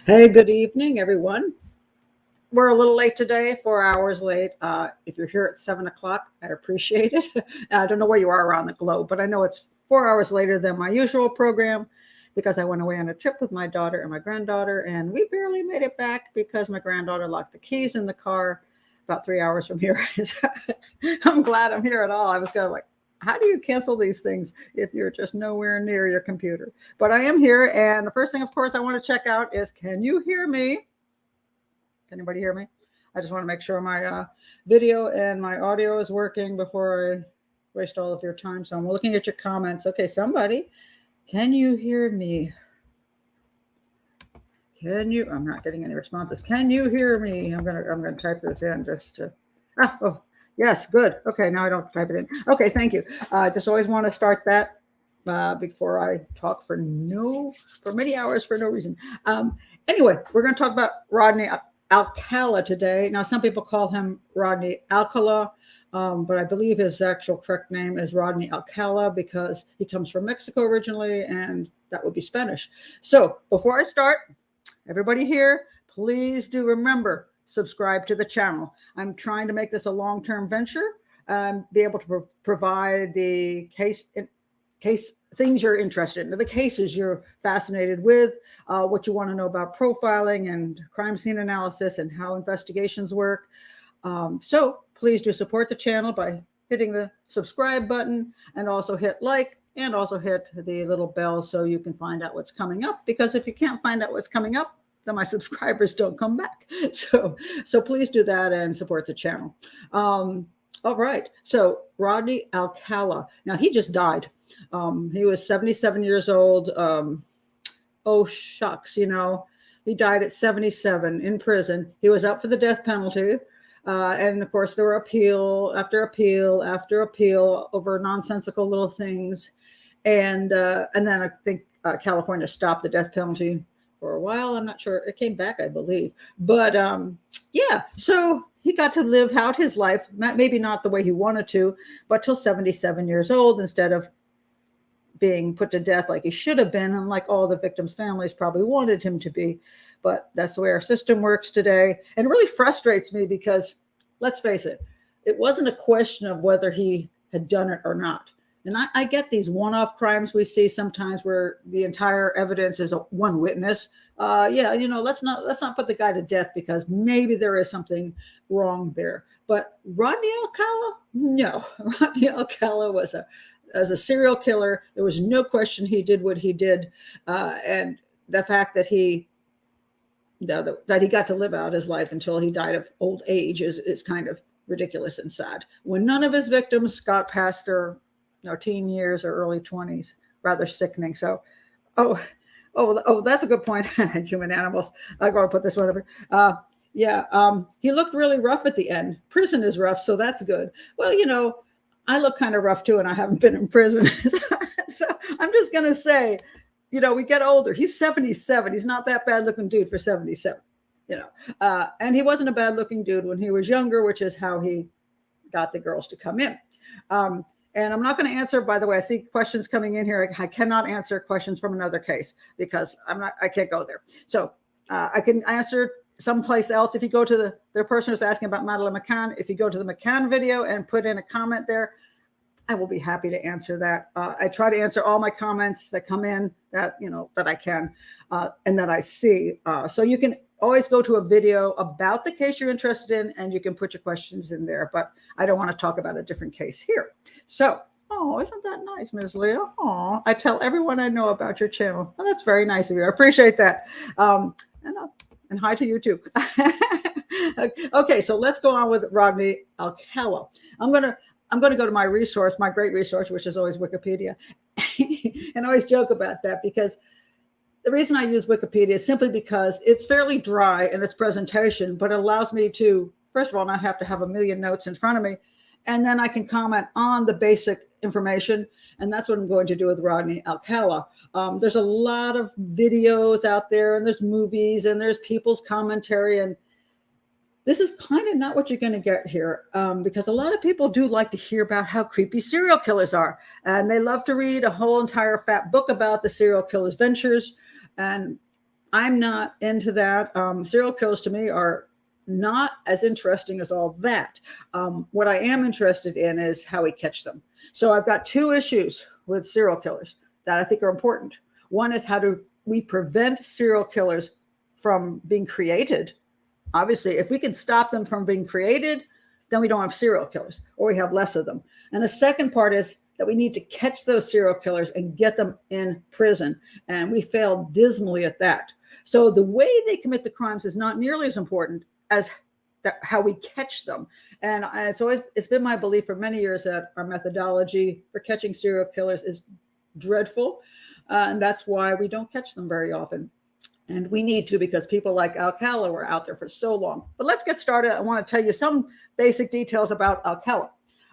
Hey, good evening, everyone. We're a little late today, 4 hours late. If you're here at 7 o'clock, I appreciate it. I don't know where you are around the globe, but I know it's 4 hours later than my usual program because I went away on a trip with my daughter and my granddaughter, and we barely made it back because my granddaughter locked the keys in the car about 3 hours from here. I'm glad I'm here at all. I was kind of like, how do you cancel these things if you're just nowhere near your computer? But I am here, and the first thing, of course, I want to check out is, can you hear me? Can anybody hear me? I just want to make sure my video and my audio is working before I waste all of your time. So I'm looking at your comments. Okay, somebody, can you hear me? Can you? I'm not getting any responses. Can you hear me? I'm gonna type this in just to. Oh, yes, good. Okay, now I don't type it in. Okay, thank you. I just always want to start that before I talk for many hours for no reason. Anyway, we're going to talk about Rodney Alcala today. Now, some people call him Rodney Alcala, but I believe his actual correct name is Rodney Alcala because he comes from Mexico originally, and that would be Spanish. So before I start, everybody here, please do remember, subscribe to the channel. I'm trying to make this a long-term venture, be able to provide the case things you're interested in, the cases you're fascinated with, what you want to know about profiling and crime scene analysis and how investigations work. So please do support the channel by hitting the subscribe button and also hit like and also hit the little bell so you can find out what's coming up, because if you can't find out what's coming up, then my subscribers don't come back. So please do that and support the channel. All right. So Rodney Alcala. Now, he just died. He was 77 years old. Oh, shucks. He died at 77 in prison. He was up for the death penalty. And of course, there were appeal after appeal after appeal over nonsensical little things. And then I think California stopped the death penalty for a while. I'm not sure. It came back, I believe. But yeah, so he got to live out his life, maybe not the way he wanted to, but till 77 years old instead of being put to death like he should have been, and like all the victims' families probably wanted him to be. But that's the way our system works today. And it really frustrates me because, let's face it, it wasn't a question of whether he had done it or not. And I get these one-off crimes we see sometimes where the entire evidence is one witness. Let's not put the guy to death because maybe there is something wrong there. But Rodney Alcala, no. Rodney Alcala was as a serial killer. There was no question he did what he did, and the fact that he got to live out his life until he died of old age is kind of ridiculous and sad. When none of his victims got past their teen years or early 20s, rather sickening. So, that's a good point. Human animals. I'm going to put this one over. He looked really rough at the end. Prison is rough, so that's good. Well, I look kind of rough too, and I haven't been in prison. So I'm just going to say, we get older. He's 77. He's not that bad looking dude for 77, and he wasn't a bad looking dude when he was younger, which is how he got the girls to come in. And I'm not going to answer, by the way, I see questions coming in here. I cannot answer questions from another case because I can't go there. So I can answer someplace else. If you go to the person who's asking about Madeleine McCann, if you go to the McCann video and put in a comment there, I will be happy to answer that. I try to answer all my comments that come in that I can and that I see. So you can always go to a video about the case you're interested in, and you can put your questions in there. But I don't want to talk about a different case here. So, isn't that nice, Ms. Leah? I tell everyone I know about your channel. Oh, that's very nice of you. I appreciate that. And hi to you too. Okay, so let's go on with Rodney Alcala. I'm gonna go to my great resource, which is always Wikipedia, and I always joke about that because the reason I use Wikipedia is simply because it's fairly dry in its presentation, but it allows me to, first of all, not have to have a million notes in front of me, and then I can comment on the basic information, and that's what I'm going to do with Rodney Alcala. There's a lot of videos out there, and there's movies, and there's people's commentary, and this is kind of not what you're going to get here, because a lot of people do like to hear about how creepy serial killers are, and they love to read a whole entire fat book about the serial killer's ventures. And I'm not into that. Serial killers to me are not as interesting as all that. What I am interested in is how we catch them. So I've got two issues with serial killers that I think are important. One is how do we prevent serial killers from being created? Obviously, if we can stop them from being created, then we don't have serial killers, or we have less of them. And the second part is that we need to catch those serial killers and get them in prison. And we fail dismally at that. So the way they commit the crimes is not nearly as important as how we catch them. And it's been my belief for many years that our methodology for catching serial killers is dreadful. And that's why we don't catch them very often. And we need to, because people like Alcala were out there for so long. But let's get started. I want to tell you some basic details about Alcala.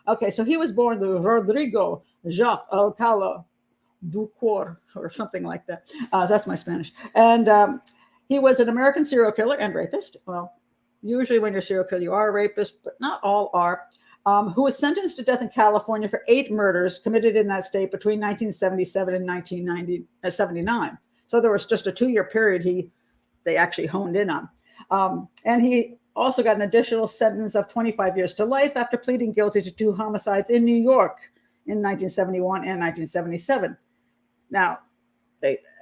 Okay, so he was born to Rodrigo Jacques Alcala Ducor, or something like that. That's my Spanish. And he was an American serial killer and rapist. Well, usually when you're a serial killer, you are a rapist, but not all are. Who was sentenced to death in California for 8 murders committed in that state between 1977 and 1979. So there was just a 2-year period they actually honed in on. And he also got an additional sentence of 25 years to life after pleading guilty to 2 homicides in New York in 1971 and 1977. Now,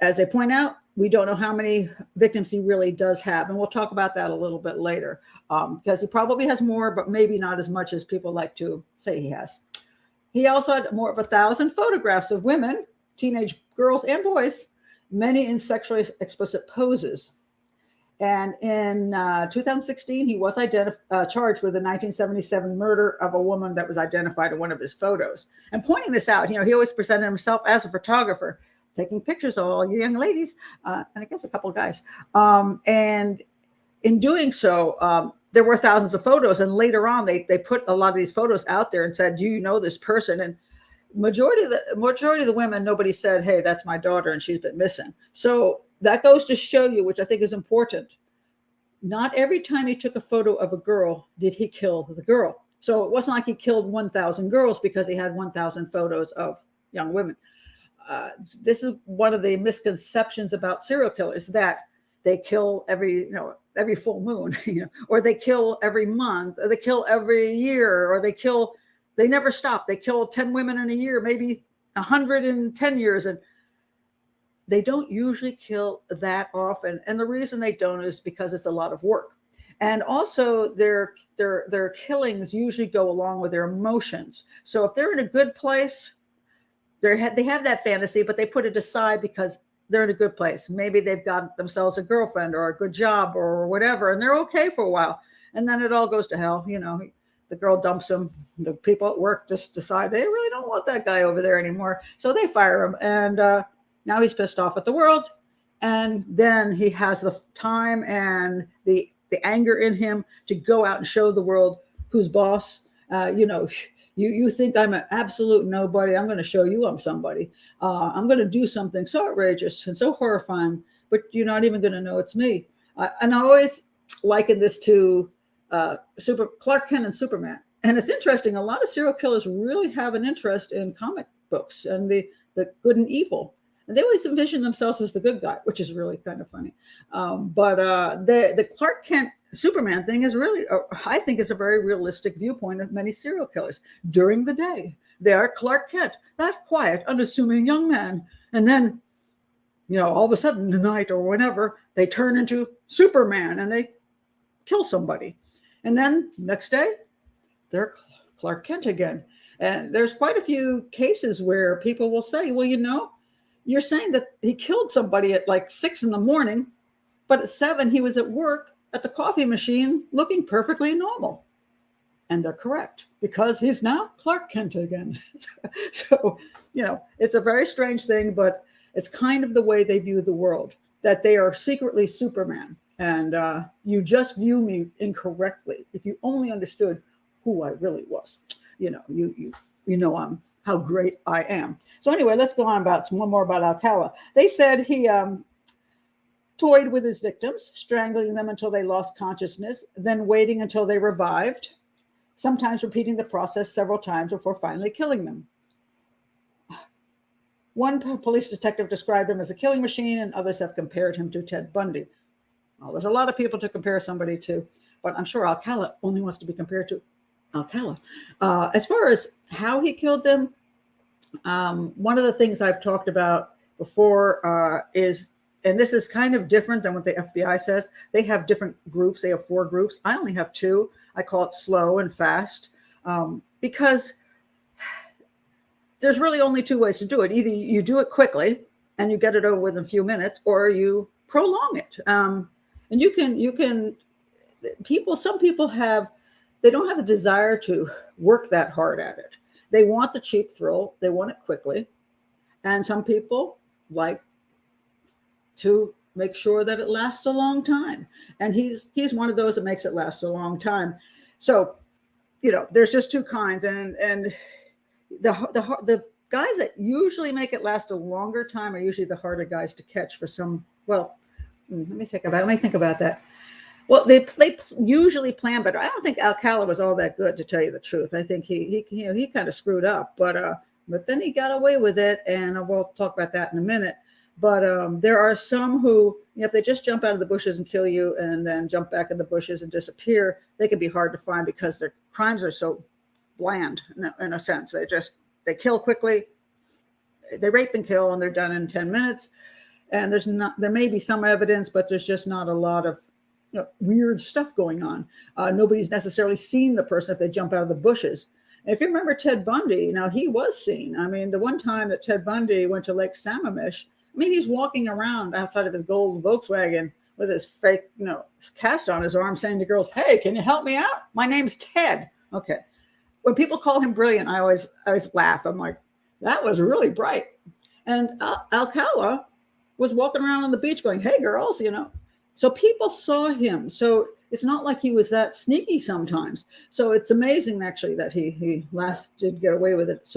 as they point out, we don't know how many victims he really does have. And we'll talk about that a little bit later, because he probably has more, but maybe not as much as people like to say he has. He also had more of 1,000 photographs of women, teenage girls and boys, many in sexually explicit poses. And in 2016, he was charged with the 1977 murder of a woman that was identified in one of his photos. And pointing this out, he always presented himself as a photographer, taking pictures of all you young ladies, and I guess a couple of guys. And in doing so, there were thousands of photos. And later on, they put a lot of these photos out there and said, do you know this person? And majority of the women, nobody said, hey, that's my daughter and she's been missing. So that goes to show you, which I think is important. Not every time he took a photo of a girl did he kill the girl. So it wasn't like he killed 1,000 girls because he had 1,000 photos of young women. This is one of the misconceptions about serial killers, that they kill every full moon, or they kill every month, or they kill every year, or they never stop. They kill 10 women in a year, maybe 100 in 10 years. And they don't usually kill that often. And the reason they don't is because it's a lot of work. And also their killings usually go along with their emotions. So if they're in a good place, they have that fantasy, but they put it aside because they're in a good place. Maybe they've got themselves a girlfriend or a good job or whatever, and they're okay for a while. And then it all goes to hell. The girl dumps him. The people at work just decide they really don't want that guy over there anymore. So they fire him. And now he's pissed off at the world. And then he has the time and the anger in him to go out and show the world who's boss. You think I'm an absolute nobody. I'm going to show you I'm somebody. I'm going to do something so outrageous and so horrifying, but you're not even going to know it's me. And I always liken this to Clark Kent and Superman. And it's interesting. A lot of serial killers really have an interest in comic books and the good and evil. And they always envision themselves as the good guy, which is really kind of funny. But the Clark Kent Superman thing is really, I think, is a very realistic viewpoint of many serial killers. During the day, they are Clark Kent, that quiet, unassuming young man. And then, all of a sudden, tonight or whenever, they turn into Superman and they kill somebody. And then next day, they're Clark Kent again. And there's quite a few cases where people will say, well, you're saying that he killed somebody at like 6 a.m, but at 7, he was at work at the coffee machine looking perfectly normal. And they're correct, because he's now Clark Kent again. So, it's a very strange thing, but it's kind of the way they view the world, that they are secretly Superman. And you just view me incorrectly. If you only understood who I really was, I'm how great I am. So anyway, let's go on about one more about Alcala. They said he toyed with his victims, strangling them until they lost consciousness, then waiting until they revived, sometimes repeating the process several times before finally killing them. One police detective described him as a killing machine, and others have compared him to Ted Bundy. Well, there's a lot of people to compare somebody to, but I'm sure Alcala only wants to be compared to Alcala. As far as how he killed them, one of the things I've talked about before is, and this is kind of different than what the FBI says. They have different groups. They have 4 groups. I only have 2. I call it slow and fast, because there's really only 2 ways to do it. Either you do it quickly and you get it over with in a few minutes, or you prolong it. And you can, some people they don't have the desire to work that hard at it. They want the cheap thrill. They want it quickly. And some people like to make sure that it lasts a long time. And he's one of those that makes it last a long time. So, there's just 2 kinds. And the guys that usually make it last a longer time are usually the harder guys to catch for some, well, let me think about that. Well, they usually plan better. I don't think Alcala was all that good, to tell you the truth. I think he kind of screwed up, but then he got away with it, and we'll talk about that in a minute. But there are some who, if they just jump out of the bushes and kill you and then jump back in the bushes and disappear, they can be hard to find because their crimes are so bland in a sense. They kill quickly, they rape and kill, and they're done in 10 minutes. And there may be some evidence, but there's just not a lot of weird stuff going on. Nobody's necessarily seen the person if they jump out of the bushes. And if you remember Ted Bundy, now he was seen. I mean, the one time that Ted Bundy went to Lake Sammamish, he's walking around outside of his gold Volkswagen with his fake, cast on his arm, saying to girls, "Hey, can you help me out? My name's Ted." Okay. When people call him brilliant, I always laugh. I'm like, that was really bright. And Alcala was walking around on the beach going, "Hey, girls," So people saw him. So it's not like he was that sneaky sometimes. So it's amazing, actually, that he did get away with it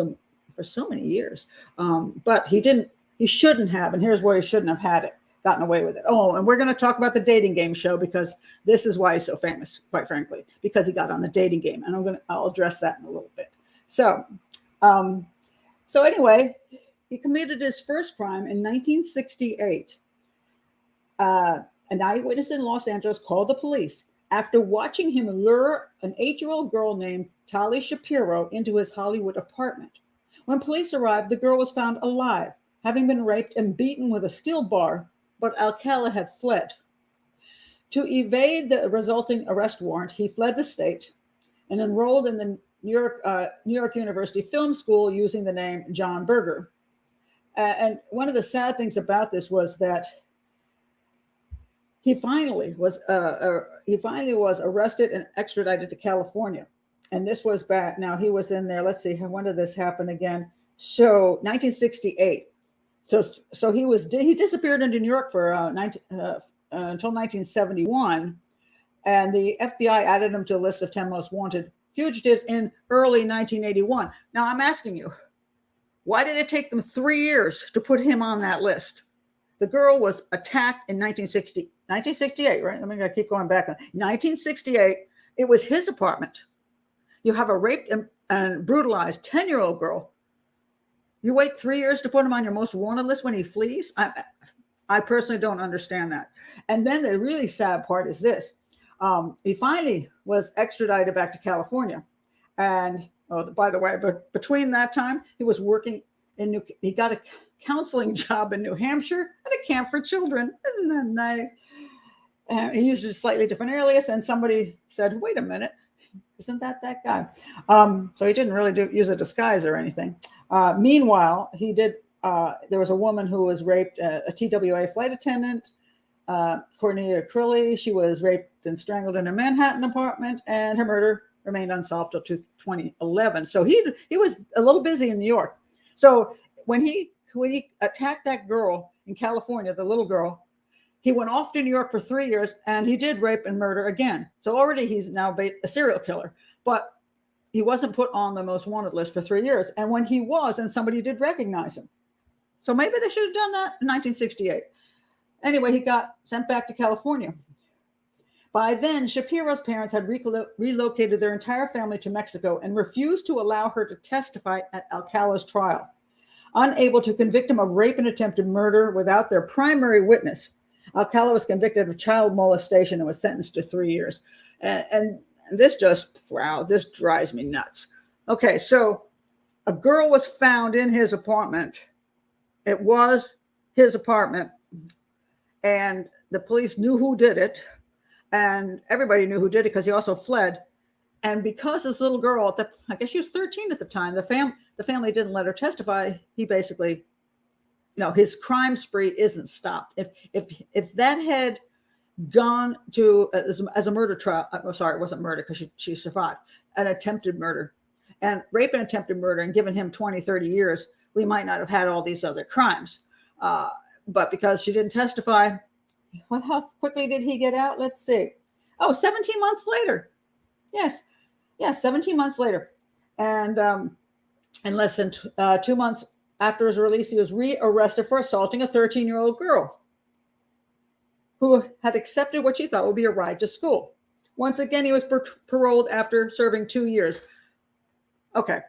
for so many years. But he shouldn't have. And here's where he shouldn't have gotten away with it. Oh, and we're going to talk about the dating game show, because this is why he's so famous, quite frankly, because he got on the dating game. And I'll address that in a little bit. So anyway, he committed his first crime in 1968. An eyewitness in Los Angeles called the police after watching him lure an 8-year-old girl named Tali Shapiro into his Hollywood apartment. When police arrived, the girl was found alive, having been raped and beaten with a steel bar, but Alcala had fled. To evade the resulting arrest warrant, he fled the state and enrolled in the New York University Film School using the name John Berger. And one of the sad things about this was that he finally was arrested and extradited to California. And this was back, now he was in there, let's see, when did this happen again? So 1968. So he disappeared into New York for until 1971. And the FBI added him to a list of 10 most wanted fugitives in early 1981. Now I'm asking you, why did it take them 3 years to put him on that list? The girl was attacked in 1968, right? I gotta keep going back. 1968, it was his apartment. You have a raped and brutalized 10-year-old girl. You wait 3 years to put him on your most wanted list when he flees? I personally don't understand that. And then the really sad part is this. He finally was extradited back to California. And by the way, but between that time, he was working he got a counseling job in New Hampshire at a camp for children. Isn't that nice? He used a slightly different alias, and somebody said, "Wait a minute, isn't that guy?" So he didn't really use a disguise or anything. Meanwhile, he did. There was a woman who was raped, a TWA flight attendant, Cornelia Crilly. She was raped and strangled in a Manhattan apartment, and her murder remained unsolved till 2011. So he was a little busy in New York. So when he attacked that girl in California, the little girl, he went off to New York for 3 years, and he did rape and murder again. So already he's now a serial killer, but he wasn't put on the most wanted list for 3 years. And when he was, and somebody did recognize him. So maybe they should have done that in 1968. Anyway, he got sent back to California. By then, Shapiro's parents had relocated their entire family to Mexico and refused to allow her to testify at Alcala's trial. Unable to convict him of rape and attempted murder without their primary witness, Alcala was convicted of child molestation and was sentenced to 3 years. And this just, wow, this drives me nuts. Okay, so a girl was found in his apartment. It was his apartment, and the police knew who did it, and everybody knew who did it because he also fled. And because this little girl, I guess she was 13 at the time, the family didn't let her testify. He basically, his crime spree isn't stopped. If that had gone to as a murder trial, I'm sorry, it wasn't murder because she survived, an attempted murder, and rape and attempted murder, and given him 20, 30 years, we might not have had all these other crimes. But because she didn't testify, how quickly did he get out? Let's see. 17 months later. Yes, 17 months later. And in less than 2 months after his release, he was rearrested for assaulting a 13-year-old girl who had accepted what she thought would be a ride to school. Once again, he was paroled after serving 2 years. Okay.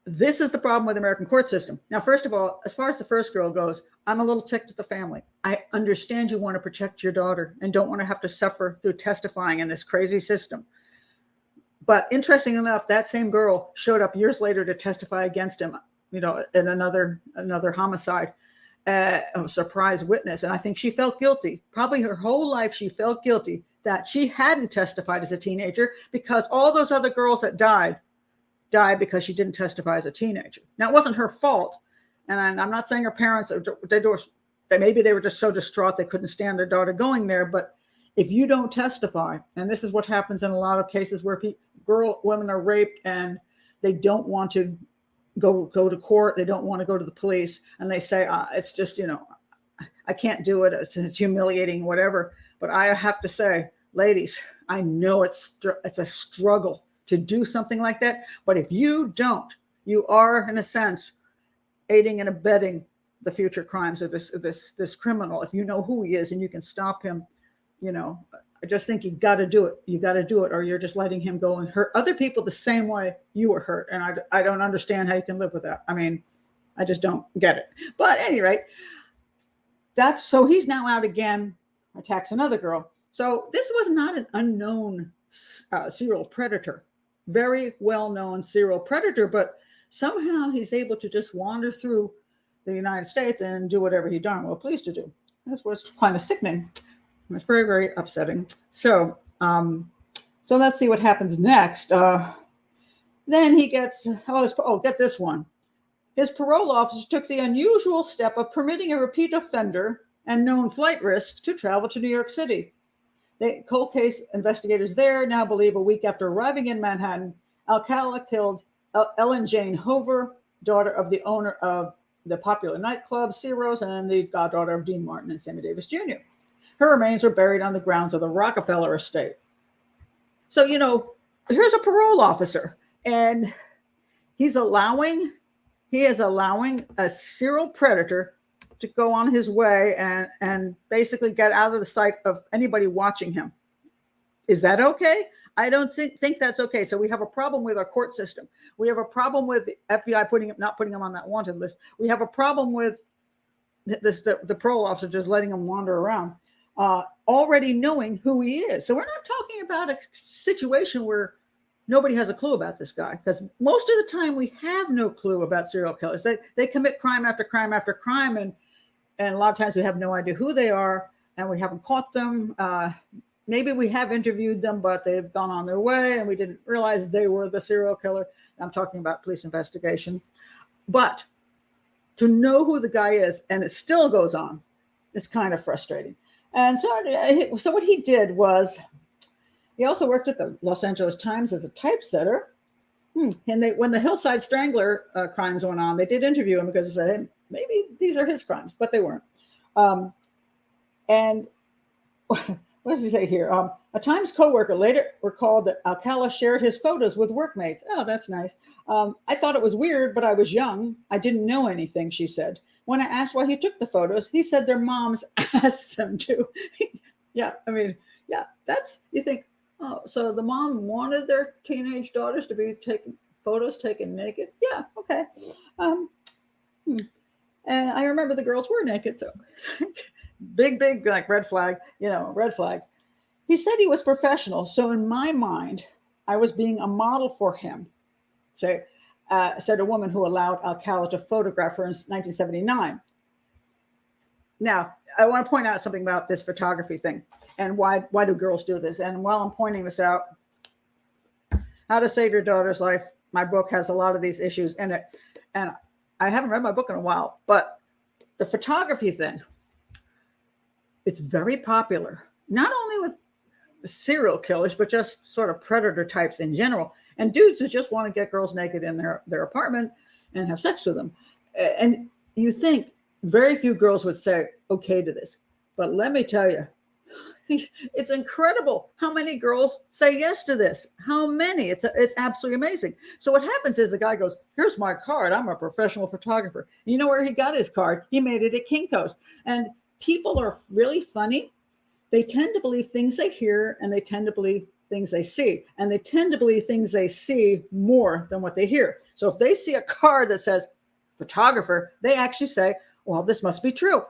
This is the problem with the American court system. Now, first of all, as far as the first girl goes, I'm a little ticked at the family. I understand you want to protect your daughter and don't want to have to suffer through testifying in this crazy system. But interesting enough, that same girl showed up years later to testify against him, in another homicide, a surprise witness. And I think she felt guilty. Probably her whole life she felt guilty that she hadn't testified as a teenager, because all those other girls that died because she didn't testify as a teenager. Now, it wasn't her fault. And I'm not saying her parents, maybe they were just so distraught they couldn't stand their daughter going there. But if you don't testify, and this is what happens in a lot of cases where women are raped and they don't want to go to court, they don't want to go to the police, and they say, it's just, I can't do it, it's humiliating, whatever. But I have to say, ladies, I know it's a struggle to do something like that. But if you don't, you are, in a sense, aiding and abetting the future crimes of this criminal. If you know who he is and you can stop him, I just think you got to do it. You got to do it, or you're just letting him go and hurt other people the same way you were hurt. And I don't understand how you can live with that. I mean, I just don't get it. But at any rate, so he's now out again, attacks another girl. So this was not an unknown serial predator, very well-known serial predator, but somehow he's able to just wander through the United States and do whatever he darn well pleased to do. This was kind of sickening. It was very, very upsetting. So let's see what happens next. Then he gets, get this one. His parole officer took the unusual step of permitting a repeat offender and known flight risk to travel to New York City. The cold case investigators there now believe a week after arriving in Manhattan, Alcala killed Ellen Jane Hoover, daughter of the owner of the popular nightclub Ciro's and the goddaughter of Dean Martin and Sammy Davis Jr. Her remains were buried on the grounds of the Rockefeller estate. So, here's a parole officer, and he is allowing a serial predator to go on his way and basically get out of the sight of anybody watching him. Is that okay? I don't think that's okay. So we have a problem with our court system. We have a problem with the FBI not putting him on that wanted list. We have a problem with the parole officer just letting him wander around, already knowing who he is. So we're not talking about a situation where nobody has a clue about this guy, because most of the time we have no clue about serial killers. They commit crime after crime after crime, and a lot of times we have no idea who they are, and we haven't caught them. Maybe we have interviewed them, but they've gone on their way, and we didn't realize they were the serial killer. I'm talking about police investigation. But to know who the guy is, and it still goes on, is kind of frustrating. And so what he did was, he also worked at the Los Angeles Times as a typesetter. And when the Hillside Strangler crimes went on, they did interview him because they said, hey, maybe these are his crimes, but they weren't. And what does he say here? A Times co-worker later recalled that Alcala shared his photos with workmates. Oh, that's nice. I thought it was weird, but I was young. I didn't know anything, she said. When I asked why he took the photos, he said their moms asked them to. Yeah, that's, you think, oh, so the mom wanted their teenage daughters to be taking photos taken naked? Yeah, okay. And I remember the girls were naked, so big, like red flag, red flag. He said he was professional, so in my mind, I was being a model for him. So, said a woman who allowed Alcala to photograph her in 1979. Now, I want to point out something about this photography thing and why do girls do this? And while I'm pointing this out, How to Save Your Daughter's Life, my book has a lot of these issues in it. And I haven't read my book in a while, but the photography thing, it's very popular, not only with serial killers, but just sort of predator types in general, and dudes who just want to get girls naked in their apartment and have sex with them. And you think very few girls would say okay to this, but let me tell you, it's incredible how many girls say yes to this. How many? It's absolutely amazing. So what happens is the guy goes, here's my card. I'm a professional photographer. You know where he got his card? He made it at Kinko's. And people are really funny. They tend to believe things they hear, and they tend to believe things they see. And they tend to believe things they see more than what they hear. So if they see a card that says photographer, they actually say, well, this must be true.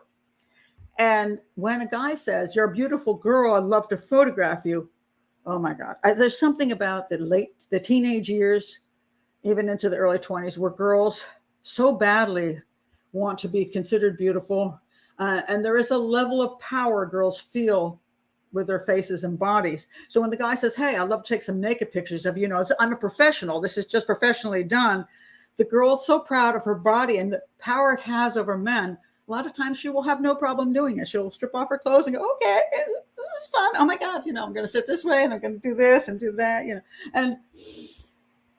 And when a guy says, you're a beautiful girl, I'd love to photograph you. Oh my God. There's something about the teenage years, even into the early 20s, where girls so badly want to be considered beautiful. And there is a level of power girls feel with their faces and bodies. So when the guy says, hey, I'd love to take some naked pictures of you, I'm a professional. This is just professionally done. The girl's so proud of her body and the power it has over men. A lot of times she will have no problem doing it. She'll strip off her clothes and go, okay, this is fun. Oh my God, I'm going to sit this way and I'm going to do this and do that,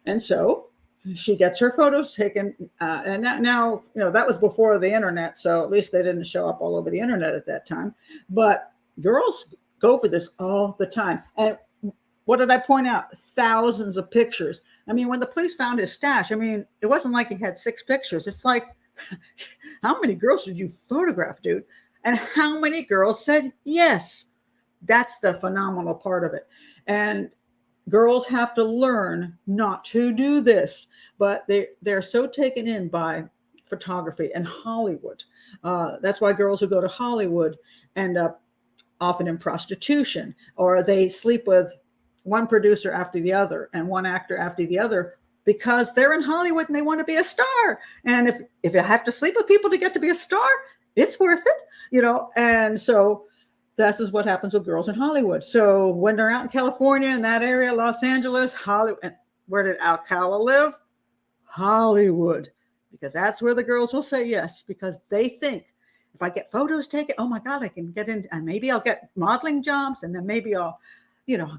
And so she gets her photos taken. And now, that was before the internet. So at least they didn't show up all over the internet at that time. But girls go for this all the time. And what did I point out? Thousands of pictures. I mean, when the police found his stash, it wasn't like he had 6 pictures. It's like, how many girls did you photograph, dude? And how many girls said yes? That's the phenomenal part of it. And girls have to learn not to do this, but they're so taken in by photography and Hollywood. That's why girls who go to Hollywood end up often in prostitution, or they sleep with one producer after the other and one actor after the other, because they're in Hollywood and they want to be a star. And if you have to sleep with people to get to be a star, it's worth it, And so this is what happens with girls in Hollywood. So when they're out in California, in that area, Los Angeles, Hollywood, and where did Alcala live? Hollywood, because that's where the girls will say yes, because they think if I get photos taken, oh my God, I can get in, and maybe I'll get modeling jobs, and then maybe I'll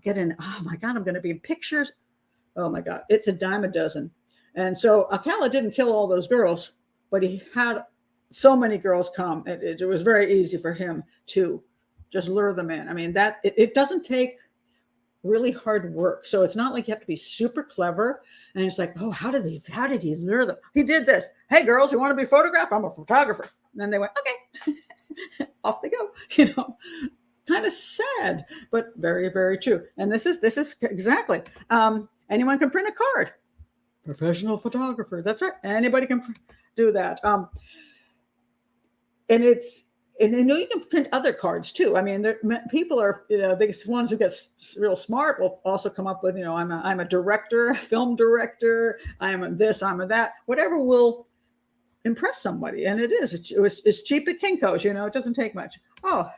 get in, oh my God, I'm going to be in pictures. Oh my God, it's a dime a dozen. And so Alcala didn't kill all those girls, but he had so many girls come. It was very easy for him to just lure them in. It doesn't take really hard work. So it's not like you have to be super clever. And it's like, oh, how did he lure them? He did this. Hey, girls, you want to be photographed? I'm a photographer. And then they went, okay, off they go, kind of sad, but very, very true. And this is exactly, anyone can print a card. Professional photographer. That's right. Anybody can do that. And you can print other cards too. People are, the ones who get real smart will also come up with, I'm a director, film director. I'm a this, I'm a that, whatever will impress somebody. And it's cheap at Kinko's, it doesn't take much. Oh,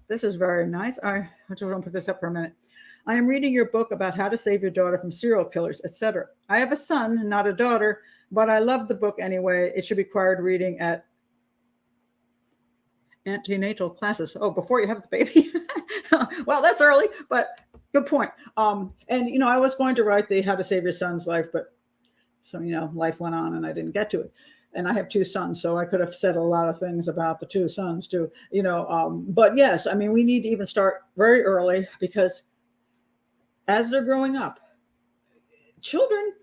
this is very nice. I just want to put this up for a minute. I am reading your book about how to save your daughter from serial killers, etc. I have a son, not a daughter, but I love the book anyway. It should be required reading at antenatal classes. Oh, before you have the baby. Well, that's early, but good point. And I was going to write the How to Save Your Son's Life, but life went on and I didn't get to it. And I have 2 sons, so I could have said a lot of things about the 2 sons too, but yes, we need to even start very early, because as they're growing up, children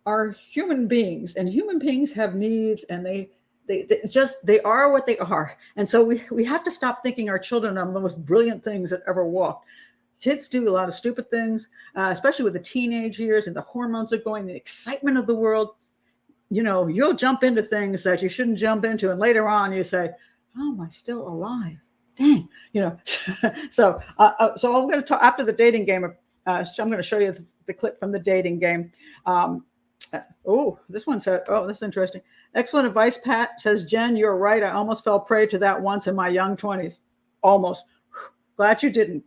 are human beings, and human beings have needs, and they are what they are. And so we have to stop thinking our children are the most brilliant things that ever walked. Kids do a lot of stupid things, especially with the teenage years and the hormones are going, the excitement of the world. you'll jump into things that you shouldn't jump into. And later on you say, how am I still alive? Dang, so I'm going to talk after the dating game. So I'm going to show you the clip from the dating game. This one said, this is interesting. Excellent advice, Pat. Says Jen, you're right. I almost fell prey to that once in my young 20s. Almost. Glad you didn't.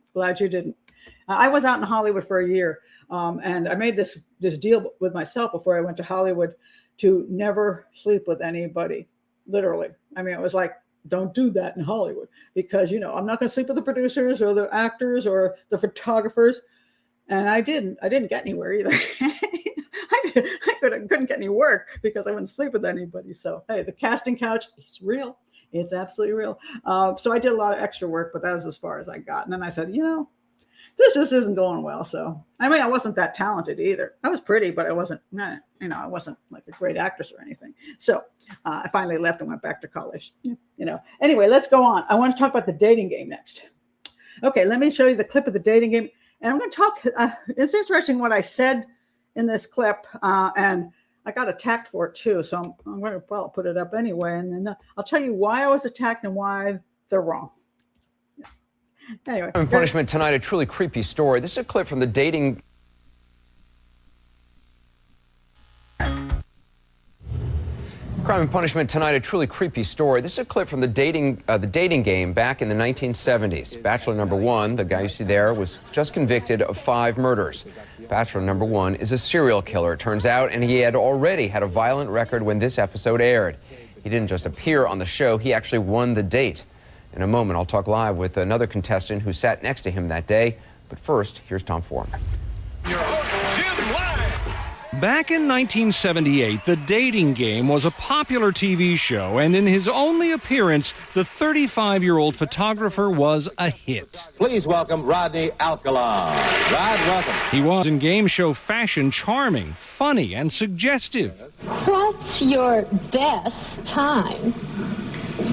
I was out in Hollywood for a year, and I made this deal with myself before I went to Hollywood to never sleep with anybody. Literally. I mean, it was like, don't do that in Hollywood because, I'm not going to sleep with the producers or the actors or the photographers. And I didn't get anywhere either. I couldn't get any work because I wouldn't sleep with anybody. So, hey, the casting couch is real. It's absolutely real. So I did a lot of extra work, but that was as far as I got. And then I said, this just isn't going well. So, I mean, I wasn't that talented either. I was pretty, but I wasn't, I wasn't like a great actress or anything. So I finally left and went back to college, Anyway, let's go on. I want to talk about the dating game next. Okay, let me show you the clip of the dating game. And I'm going to talk, it's interesting what I said in this clip, and I got attacked for it too. So I'm going to put it up anyway. And then I'll tell you why I was attacked and why they're wrong. Anyway. Crime and Punishment tonight, a truly creepy story. This is a clip from the dating. Crime and Punishment tonight, a truly creepy story. This is a clip from the dating game back in the 1970s. Bachelor number one, the guy you see there, was just convicted of 5 murders. Bachelor number one is a serial killer, it turns out, and he had already had a violent record when this episode aired. He didn't just appear on the show, he actually won the date. In a moment, I'll talk live with another contestant who sat next to him that day. But first, here's Tom Foreman. Your host, Jim Lang. Back in 1978, The Dating Game was a popular TV show, and in his only appearance, the 35-year-old photographer was a hit. Please welcome Rodney Alcala. Rod, welcome. He was in game show fashion charming, funny, and suggestive. What's your best time?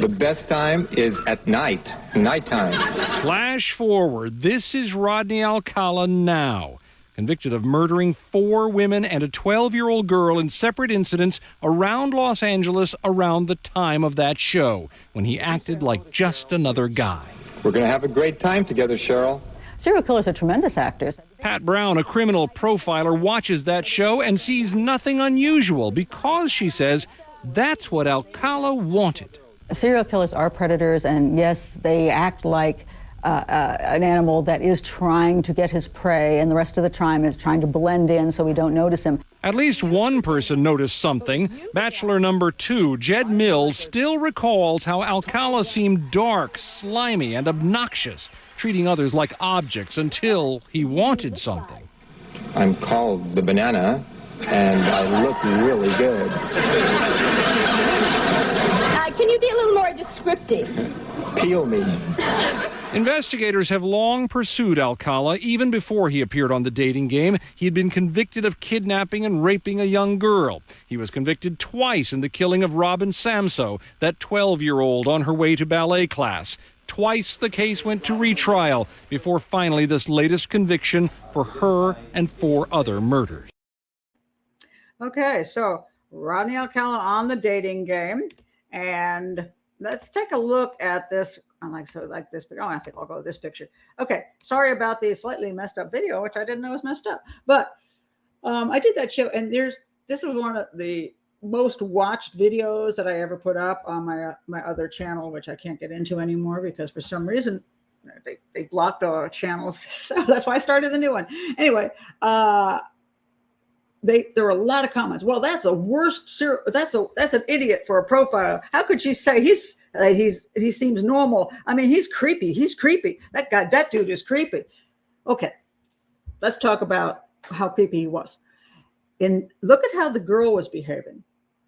The best time is at night, nighttime. Flash forward, this is Rodney Alcala now. Convicted of murdering 4 women and a 12-year-old girl in separate incidents around Los Angeles around the time of that show, when he acted like just another guy. We're going to have a great time together, Cheryl. Serial killers are tremendous actors. Pat Brown, a criminal profiler, watches that show and sees nothing unusual because, she says, that's what Alcala wanted. Serial killers are predators, and yes, they act like an animal that is trying to get his prey, and the rest of the time is trying to blend in so we don't notice him. At least one person noticed something. Bachelor number 2, Jed Mills, still recalls how Alcala seemed dark, slimy, and obnoxious, treating others like objects until he wanted something. I'm called the banana, and I look really good. Can you be a little more descriptive? Peel me. Investigators have long pursued Alcala. Even before he appeared on The Dating Game, he had been convicted of kidnapping and raping a young girl. He was convicted twice in the killing of Robin Samso, that 12-year-old on her way to ballet class. Twice the case went to retrial before finally this latest conviction for her and 4 other murders. Okay, so Rodney Alcala on The Dating Game. And let's take a look at this. I like this, but I think I'll go with this picture. Okay, sorry about the slightly messed up video, which I didn't know was messed up. But I did that show, and this was one of the most watched videos that I ever put up on my other channel, which I can't get into anymore because for some reason they blocked all our channels. So that's why I started the new one. Anyway, there were a lot of comments. Well, that's a worst. That's an idiot for a profile. How could she say he seems normal? I mean, he's creepy. He's creepy. That dude is creepy. Okay, let's talk about how creepy he was. Look at how the girl was behaving.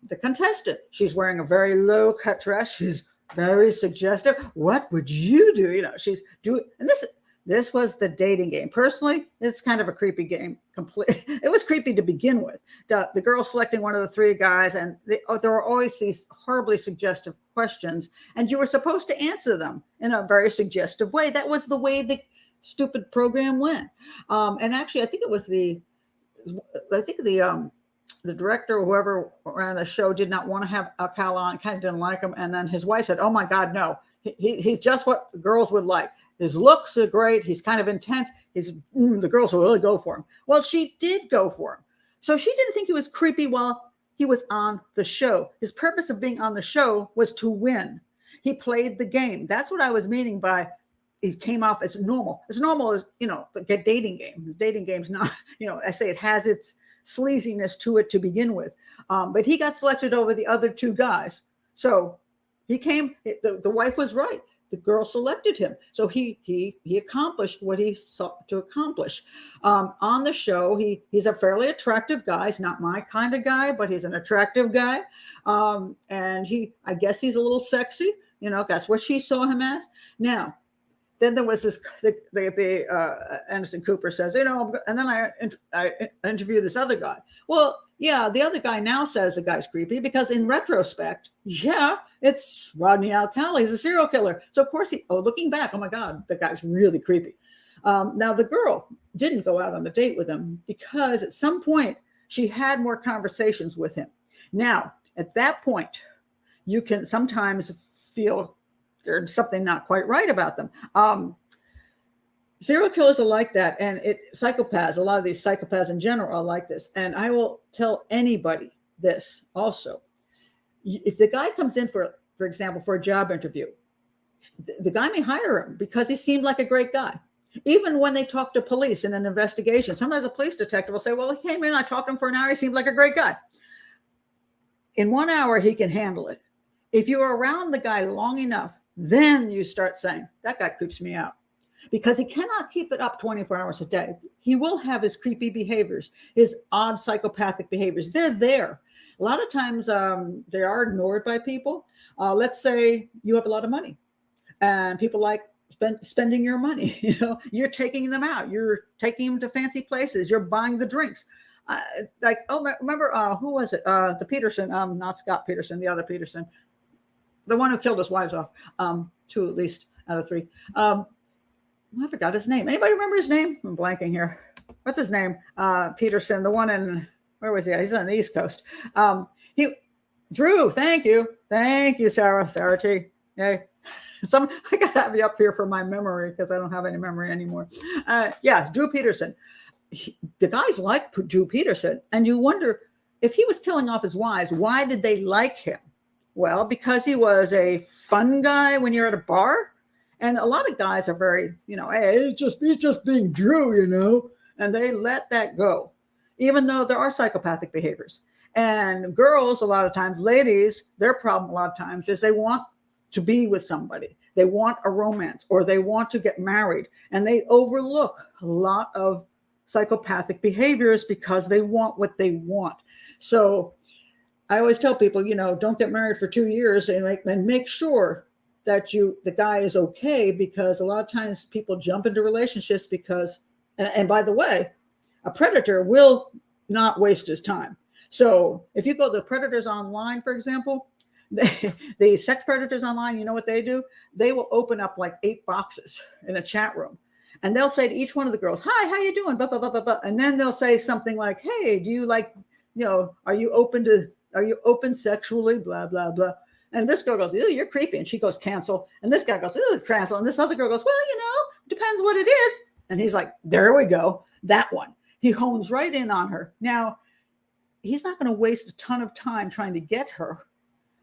The contestant. She's wearing a very low cut dress. She's very suggestive. What would you do? She's doing, and this was The Dating Game. Personally, it's kind of a creepy game. It was creepy to begin with. The girl selecting one of the 3 guys, and there were always these horribly suggestive questions, and you were supposed to answer them in a very suggestive way. That was the way the stupid program went. And actually, I think it was the the director or whoever ran the show did not want to have Alcala on, kind of didn't like him. And then his wife said, oh my God, no, he's just what girls would like. His looks are great. He's kind of intense. The girls will really go for him. Well, she did go for him. So she didn't think he was creepy while he was on the show. His purpose of being on the show was to win. He played the game. That's what I was meaning by it came off as normal. As normal as, the dating game. The dating game's not, I say it has its sleaziness to it to begin with. But he got selected over the other two guys. So he came, the wife was right. The girl selected him. So he accomplished what he sought to accomplish. On the show, he's a fairly attractive guy. He's not my kind of guy, but he's an attractive guy. And I guess he's a little sexy. That's what she saw him as. Now, then there was this, Anderson Cooper says, and then I interviewed this other guy. Well, yeah, the other guy now says the guy's creepy because in retrospect, yeah, it's Rodney Alcala. He's a serial killer. So of course looking back, oh my God, the guy's really creepy. Now the girl didn't go out on the date with him because at some point she had more conversations with him. Now, at that point, you can sometimes feel there's something not quite right about them. Serial killers are like that. And psychopaths, a lot of these psychopaths in general are like this. And I will tell anybody this also. If the guy comes in for example, for a job interview, the guy may hire him because he seemed like a great guy. Even when they talk to police in an investigation, sometimes a police detective will say, well, he came in, I talked to him for an hour, he seemed like a great guy. In 1 hour, he can handle it. If you're around the guy long enough, then you start saying, that guy creeps me out. Because he cannot keep it up 24 hours a day. He will have his creepy behaviors, his odd psychopathic behaviors. They're there. A lot of times they are ignored by people. Let's say you have a lot of money and people like spending your money. You're taking them out. You're taking them to fancy places. You're buying the drinks. Remember, who was it? The Peterson, not Scott Peterson, the other Peterson. The one who killed his wives off, 2 at least out of 3. I forgot his name. Anybody remember his name? I'm blanking here. What's his name? Peterson, the one in, where was he? He's on the East Coast. Drew, thank you. Thank you, Sarah T. Yay. I got to have you up here for my memory because I don't have any memory anymore. Drew Peterson. The guys like Drew Peterson. And you wonder if he was killing off his wives, why did they like him? Well, because he was a fun guy when you're at a bar. And a lot of guys are very, hey, he's just being Drew, and they let that go, even though there are psychopathic behaviors. And girls, a lot of times, ladies, their problem a lot of times is they want to be with somebody. They want a romance or they want to get married. And they overlook a lot of psychopathic behaviors because they want what they want. So I always tell people, don't get married for 2 years and make sure that the guy is okay, because a lot of times people jump into relationships because, and by the way, a predator will not waste his time. So if you go to the predators online, for example, the sex predators online, you know what they do? They will open up like 8 boxes in a chat room. And they'll say to each one of the girls, hi, how you doing? Blah, blah, blah, blah, blah. And then they'll say something like, hey, do you like, are you open sexually? Blah, blah, blah. And this girl goes, ew, you're creepy. And she goes, cancel. And this guy goes, ew, cancel. And this other girl goes, well, depends what it is. And he's like, there we go. That one. He hones right in on her. Now, he's not going to waste a ton of time trying to get her.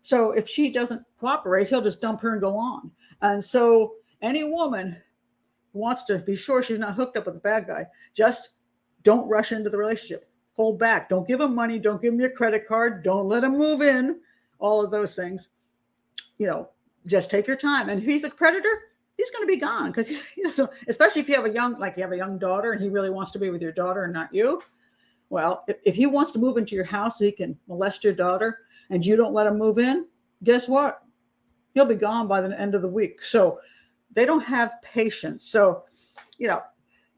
So if she doesn't cooperate, he'll just dump her and go on. And so any woman who wants to be sure she's not hooked up with a bad guy, just don't rush into the relationship. Hold back. Don't give him money. Don't give him your credit card. Don't let him move in. All of those things. Just take your time. And if he's a predator, he's going to be gone because, especially if you have a young daughter and he really wants to be with your daughter and not you. Well, if he wants to move into your house so he can molest your daughter and you don't let him move in, guess what? He'll be gone by the end of the week. So they don't have patience. So,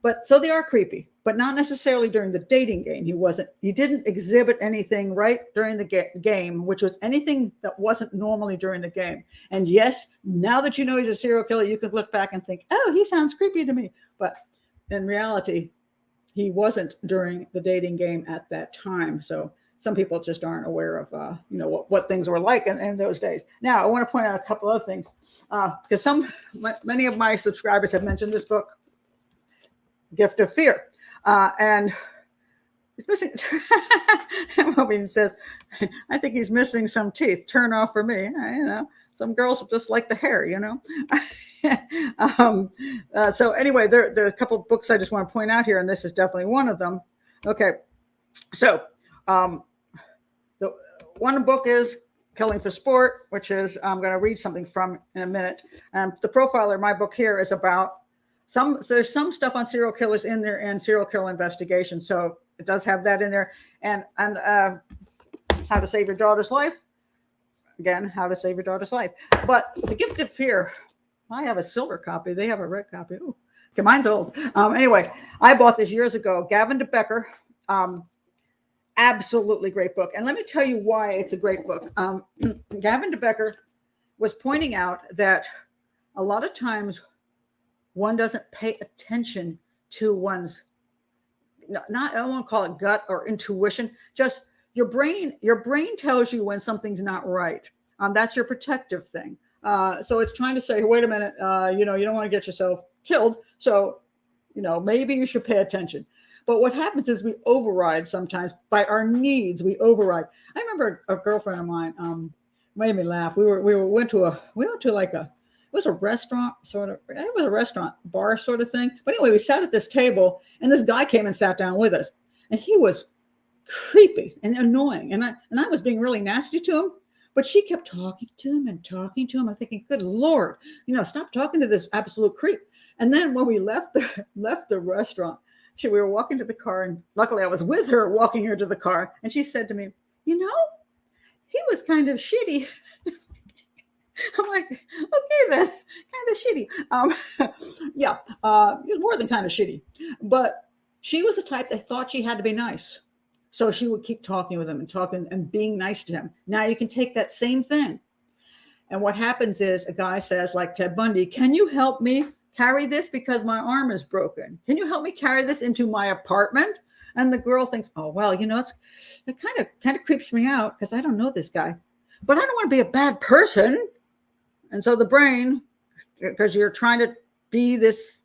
but so they are creepy, but not necessarily during the dating game. He didn't exhibit anything right during the game, which was anything that wasn't normally during the game. And yes, now that you know he's a serial killer, you can look back and think, oh, he sounds creepy to me. But in reality, he wasn't during the dating game at that time. So some people just aren't aware of, what things were like in those days. Now, I want to point out a couple other things because many of my subscribers have mentioned this book, Gift of Fear, and it's missing. Robin says, "I think he's missing some teeth. Turn off for me." Some girls just like the hair, So anyway, there are a couple of books I just want to point out here, and this is definitely one of them. Okay, so the one book is Killing for Sport, which is I'm going to read something from in a minute. The profiler, my book here, is about there's some stuff on serial killers in there and serial killer investigation, so it does have that in there, and How to Save Your Daughter's Life. Again, How to Save Your Daughter's Life. But The Gift of Fear, I have a silver copy. They have a red copy. Ooh, okay, mine's old. Anyway, I bought this years ago. Gavin de Becker. Absolutely great book. And let me tell you why it's a great book. Gavin de Becker was pointing out that a lot of times one doesn't pay attention to one's, I don't want to call it gut or intuition, just your brain tells you when something's not right. That's your protective thing. So it's trying to say, wait a minute, you don't want to get yourself killed. So, maybe you should pay attention. But what happens is we override sometimes by our needs. We override. I remember a girlfriend of mine made me laugh. We went to it was a restaurant sort of. It was a restaurant bar sort of thing. But anyway, we sat at this table, and this guy came and sat down with us, and he was creepy and annoying, and I was being really nasty to him. But she kept talking to him and talking to him. I'm thinking, good Lord, stop talking to this absolute creep. And then when we left the restaurant, we were walking to the car, and luckily I was with her walking her to the car, and she said to me, he was kind of shitty. I'm like, okay then, kind of shitty. Yeah, he was more than kind of shitty. But she was the type that thought she had to be nice. So she would keep talking with him and talking and being nice to him. Now you can take that same thing. And what happens is a guy says, like Ted Bundy, can you help me carry this because my arm is broken? Can you help me carry this into my apartment? And the girl thinks, oh, well, it kind of creeps me out because I don't know this guy, but I don't want to be a bad person. And so the brain, because you're trying to be this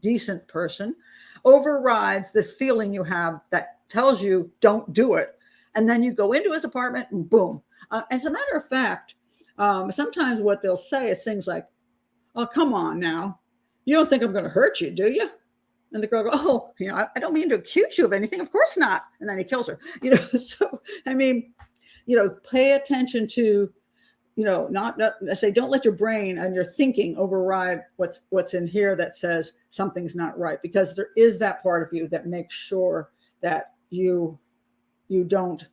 decent person, overrides this feeling you have that tells you don't do it. And then you go into his apartment and boom. As a matter of fact, sometimes what they'll say is things like, oh, come on now. You don't think I'm going to hurt you, do you? And the girl goes, oh, I don't mean to accuse you of anything. Of course not. And then he kills her. So, pay attention to, not say, don't let your brain and your thinking override what's in here that says something's not right, because there is that part of you that makes sure that you don't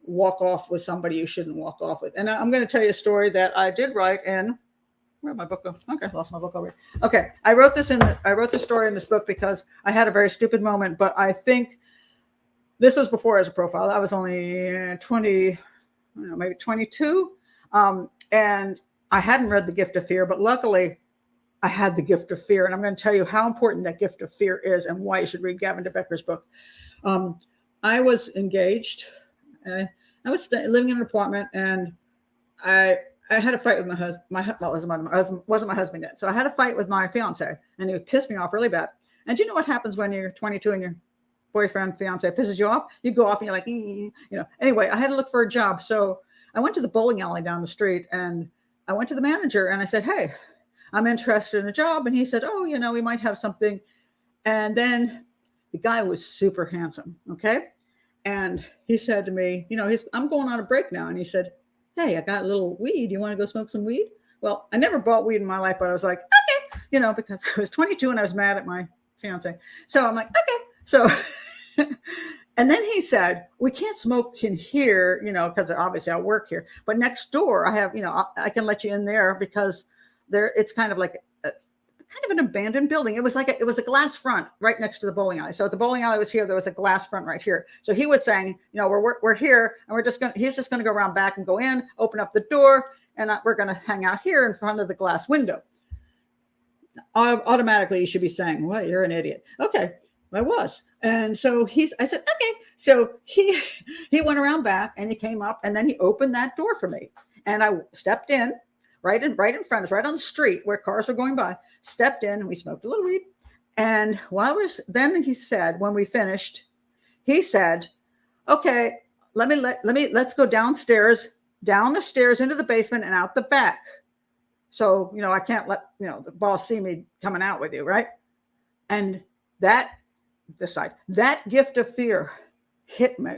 walk off with somebody you shouldn't walk off with. And I'm going to tell you a story that I did write in. Where'd my book go? Okay, I lost my book already. Okay, I wrote this story in this book because I had a very stupid moment, but I think this was before as a profile. I was only 20, maybe 22. And I hadn't read The Gift of Fear, but luckily I had The Gift of Fear. And I'm going to tell you how important that Gift of Fear is and why you should read Gavin de Becker's book. I was engaged. I was living in an apartment, and I had a fight with my husband. Wasn't my husband yet. So I had a fight with my fiance, and he pissed me off really bad. And do you know what happens when you're 22 and your boyfriend, fiance pisses you off? You go off and you're like, Anyway, I had to look for a job. So I went to the bowling alley down the street, and I went to the manager and I said, hey, I'm interested in a job. And he said, oh, we might have something. And then the guy was super handsome. Okay. And he said to me, I'm going on a break now. And he said, hey, I got a little weed. You want to go smoke some weed? Well, I never bought weed in my life, but I was like, okay, because I was 22 and I was mad at my fiance. So I'm like, okay. So, and then he said, we can't smoke in here, because obviously I work here, but next door I have, I can let you in there because it's kind of like kind of an abandoned building. It was a glass front right next to the bowling alley. So if the bowling alley was here, there was a glass front right here. So he was saying, we're here, and he's just going to go around back and go in, open up the door, and we're going to hang out here in front of the glass window. Automatically, you should be saying, well, you're an idiot. Okay. I was. And so I said, okay. So he went around back and he came up and then he opened that door for me. And I stepped in right in front of us, right on the street where cars were going by, stepped in and we smoked a little weed. And then he said, when we finished, he said, okay, let's go downstairs, down the stairs into the basement and out the back. So, I can't let, the boss see me coming out with you. Right. And that gift of fear hit me.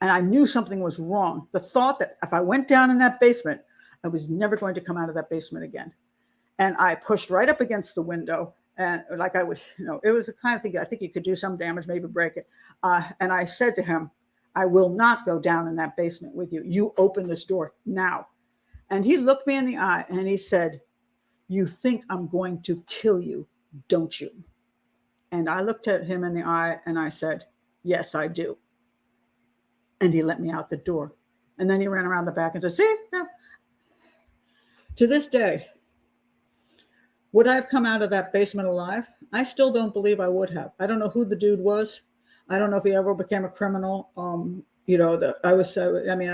And I knew something was wrong. The thought that if I went down in that basement, I was never going to come out of that basement again. And I pushed right up against the window. And like I would, it was the kind of thing, I think you could do some damage, maybe break it. And I said to him, I will not go down in that basement with you. You open this door now. And he looked me in the eye and he said, you think I'm going to kill you, don't you? And I looked at him in the eye and I said, yes, I do. And he let me out the door. And then he ran around the back and said, see, no. To this day, would I have come out of that basement alive? I still don't believe I would have. I don't know who the dude was. I don't know if he ever became a criminal. I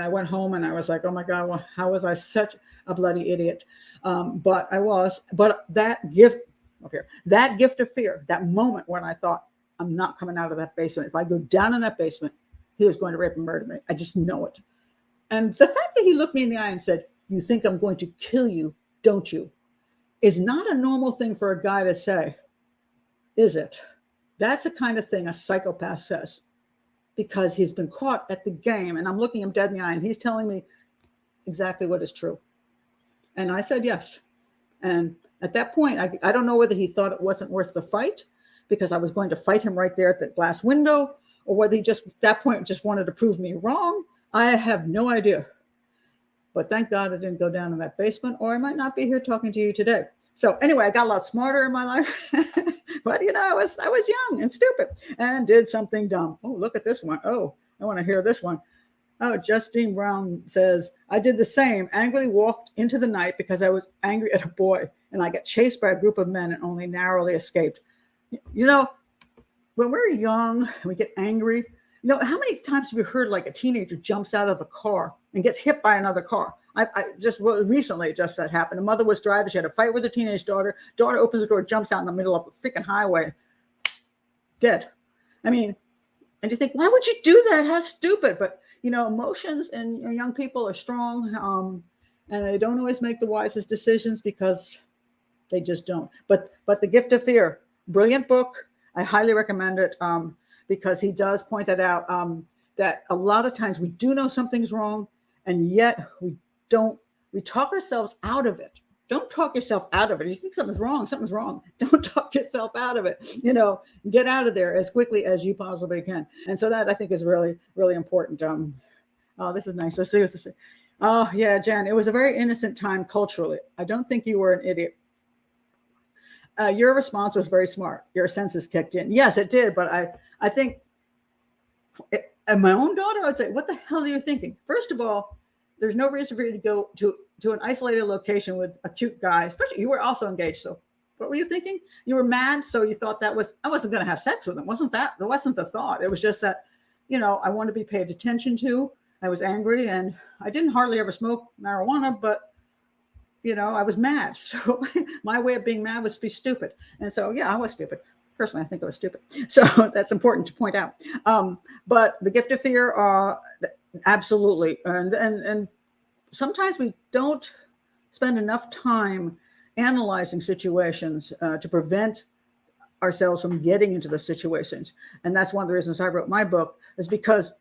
went home and I was like, oh my God, well, how was I such a bloody idiot? But that gift of fear, that moment when I thought, I'm not coming out of that basement. If I go down in that basement, he is going to rape and murder me. I just know it. And the fact that he looked me in the eye and said, you think I'm going to kill you, don't you? Is not a normal thing for a guy to say, is it? That's the kind of thing a psychopath says, because he's been caught at the game. And I'm looking him dead in the eye and he's telling me exactly what is true. And I said yes. And at that point, I don't know whether he thought it wasn't worth the fight because I was going to fight him right there at the glass window, or whether he just at that point just wanted to prove me wrong. I have no idea. But thank God I didn't go down in that basement, or I might not be here talking to you today. So anyway, I got a lot smarter in my life, but I was young and stupid and did something dumb. Oh, look at this one. Oh, I want to hear this one. Oh, Justine Brown says, I did the same, angrily walked into the night because I was angry at a boy and I got chased by a group of men and only narrowly escaped. When we're young, we get angry. How many times have you heard like a teenager jumps out of a car and gets hit by another car? I just recently that happened. A mother was driving. She had a fight with her teenage daughter. Daughter opens the door, jumps out in the middle of a freaking highway. Dead. And you think, why would you do that? How stupid. But, emotions in young people are strong. And they don't always make the wisest decisions because they just don't. But The Gift of Fear, brilliant book. I highly recommend it. Because he does point that out, that a lot of times we do know something's wrong, and yet we talk ourselves out of it. Don't talk yourself out of it. You think something's wrong. Don't talk yourself out of it. Get out of there as quickly as you possibly can. And so that I think is really, really important. Oh, this is nice. Let's see what this is. Oh, yeah, Jen, it was a very innocent time culturally. I don't think you were an idiot. Your response was very smart. Your senses kicked in. Yes, it did. But I think my own daughter, I would say, what the hell are you thinking? First of all, there's no reason for you to go to an isolated location with a cute guy, especially you were also engaged. So what were you thinking? You were mad. So you thought I wasn't going to have sex with him. That wasn't the thought. It was just that, I want to be paid attention to. I was angry and I didn't hardly ever smoke marijuana, but I was mad. So my way of being mad was to be stupid. And so, yeah, I was stupid. Personally, I think I was stupid. So that's important to point out. But The Gift of Fear, absolutely. And sometimes we don't spend enough time analyzing situations to prevent ourselves from getting into the situations. And that's one of the reasons I wrote my book, is because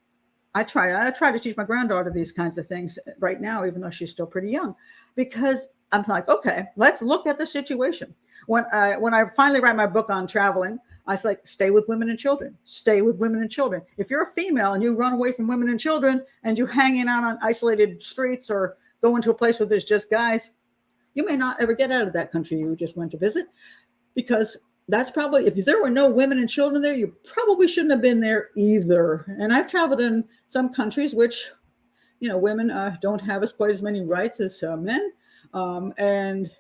I try to teach my granddaughter these kinds of things right now, even though she's still pretty young, because I'm like, okay, let's look at the situation. When I finally write my book on traveling, I was like, stay with women and children. Stay with women and children. If you're a female and you run away from women and children and you're hanging out on isolated streets or go into a place where there's just guys, you may not ever get out of that country you just went to visit, because that's probably, if there were no women and children there, you probably shouldn't have been there either. And I've traveled in some countries which, women don't have quite as many rights as men. And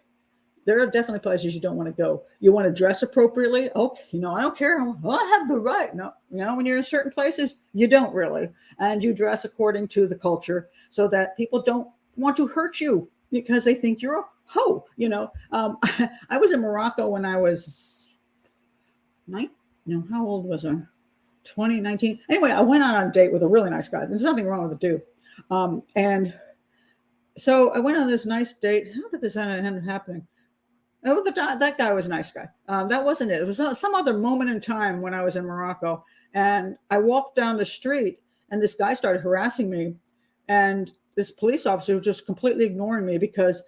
there are definitely places you don't want to go. You want to dress appropriately. Okay, I don't care. Well, I have the right. No, when you're in certain places, you don't really. And you dress according to the culture so that people don't want to hurt you because they think you're a hoe. I was in Morocco when I was how old was I? 2019. Anyway, I went on a date with a really nice guy. There's nothing wrong with the dude. And so I went on this nice date. How did this end up happening? Oh, that guy was a nice guy. That wasn't it. It was some other moment in time when I was in Morocco. And I walked down the street and this guy started harassing me. And this police officer was just completely ignoring me because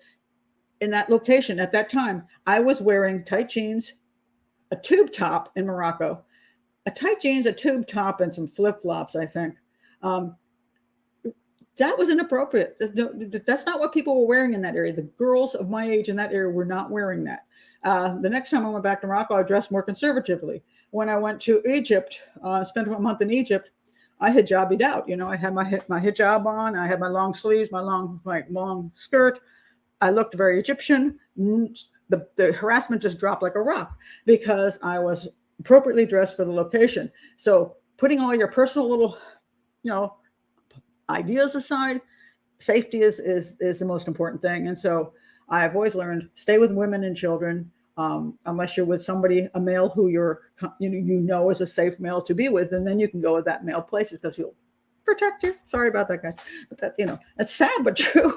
in that location at that time, I was wearing tight jeans, a tube top in Morocco, a tight jeans, a tube top, and some flip-flops, I think. That was inappropriate. That's not what people were wearing in that area. The girls of my age in that area were not wearing that. The next time I went back to Morocco, I dressed more conservatively. When I went to Egypt, spent a month in Egypt, I hijabied out. I had my hijab on. I had my long sleeves, my long skirt. I looked very Egyptian. The harassment just dropped like a rock because I was appropriately dressed for the location. So putting all your personal little, ideas aside, safety is the most important thing. And so I've always learned, stay with women and children, unless you're with somebody, a male who is a safe male to be with, and then you can go with that male places because he'll protect you. Sorry about that, guys. But that's, it's sad but true.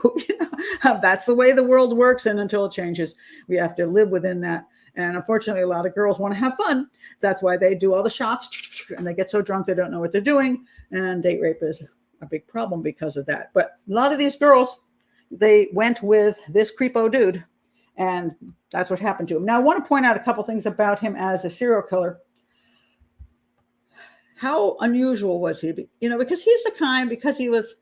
That's the way the world works, and until it changes, we have to live within that. And unfortunately, a lot of girls want to have fun. That's why they do all the shots, and they get so drunk they don't know what they're doing. And date rape is a big problem because of that. But a lot of these girls, they went with this creepo dude, and that's what happened to him. Now, I want to point out a couple things about him as a serial killer. How unusual was he? Because he's the kind, because he was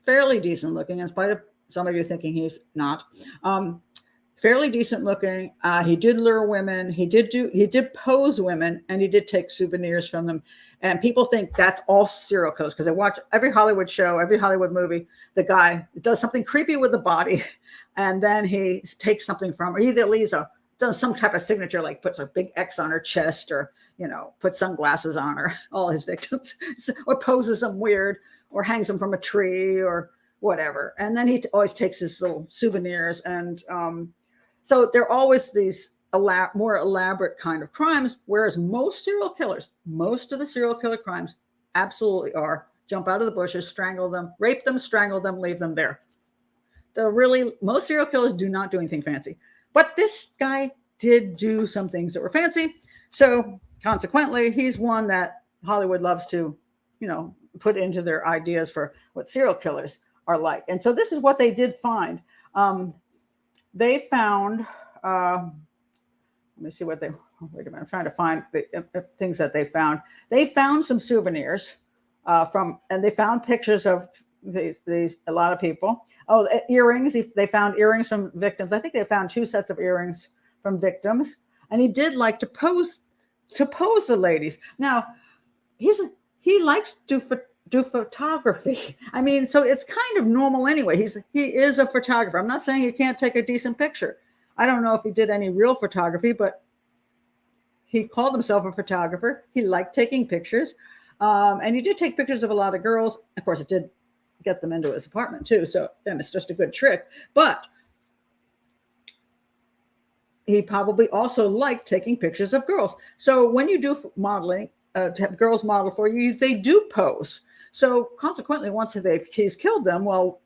fairly decent looking, in spite of some of you thinking he's not. Fairly decent looking. He did lure women. He did pose women, and he did take souvenirs from them. And people think that's all serial killers because they watch every Hollywood show, every Hollywood movie. The guy does something creepy with the body, and then he takes something from her. He either does some type of signature, like puts a big X on her chest, or puts sunglasses on her. All his victims, or poses them weird, or hangs them from a tree, or whatever. And then he always takes his little souvenirs, and so they're always these more elaborate kind of crimes, whereas most of the serial killer crimes absolutely are jump out of the bushes, strangle them, rape them, strangle them, leave them there. Most serial killers do not do anything fancy. But this guy did do some things that were fancy. So consequently, he's one that Hollywood loves to, put into their ideas for what serial killers are like. And so this is what they did find. They found... let me see wait a minute, I'm trying to find the things that they found. They found some souvenirs and they found pictures of these a lot of people. Oh, earrings. They found earrings from victims. I think they found 2 sets of earrings from victims. And he did like to pose the ladies. Now, he likes to do photography. I mean, so it's kind of normal anyway. He is a photographer. I'm not saying you can't take a decent picture. I don't know if he did any real photography, but he called himself a photographer. He liked taking pictures. And he did take pictures of a lot of girls. Of course, it did get them into his apartment too. So then it's just a good trick. But he probably also liked taking pictures of girls. So when you do modeling, to have girls model for you, they do pose. So consequently, once he's killed them, well,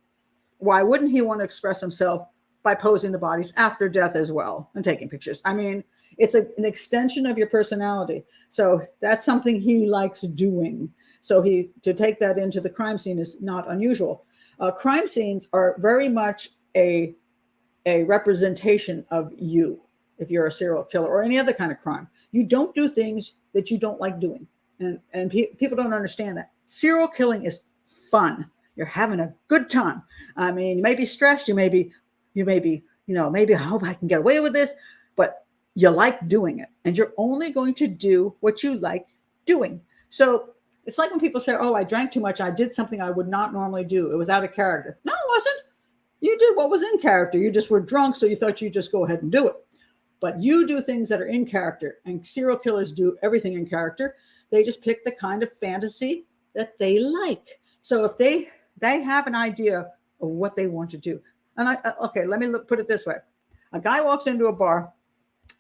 why wouldn't he want to express himself by posing the bodies after death as well and taking pictures? I mean, it's an extension of your personality. So that's something he likes doing. So to take that into the crime scene is not unusual. Crime scenes are very much a representation of you. If you're a serial killer or any other kind of crime, you don't do things that you don't like doing. And people don't understand that. Serial killing is fun. You're having a good time. I mean, you may be stressed. You may be, maybe I hope I can get away with this, but you like doing it. And you're only going to do what you like doing. So it's like when people say, oh, I drank too much. I did something I would not normally do. It was out of character. No, it wasn't. You did what was in character. You just were drunk, so you thought you'd just go ahead and do it. But you do things that are in character, and serial killers do everything in character. They just pick the kind of fantasy that they like. So if they have an idea of what they want to do. And okay, let me put it this way. A guy walks into a bar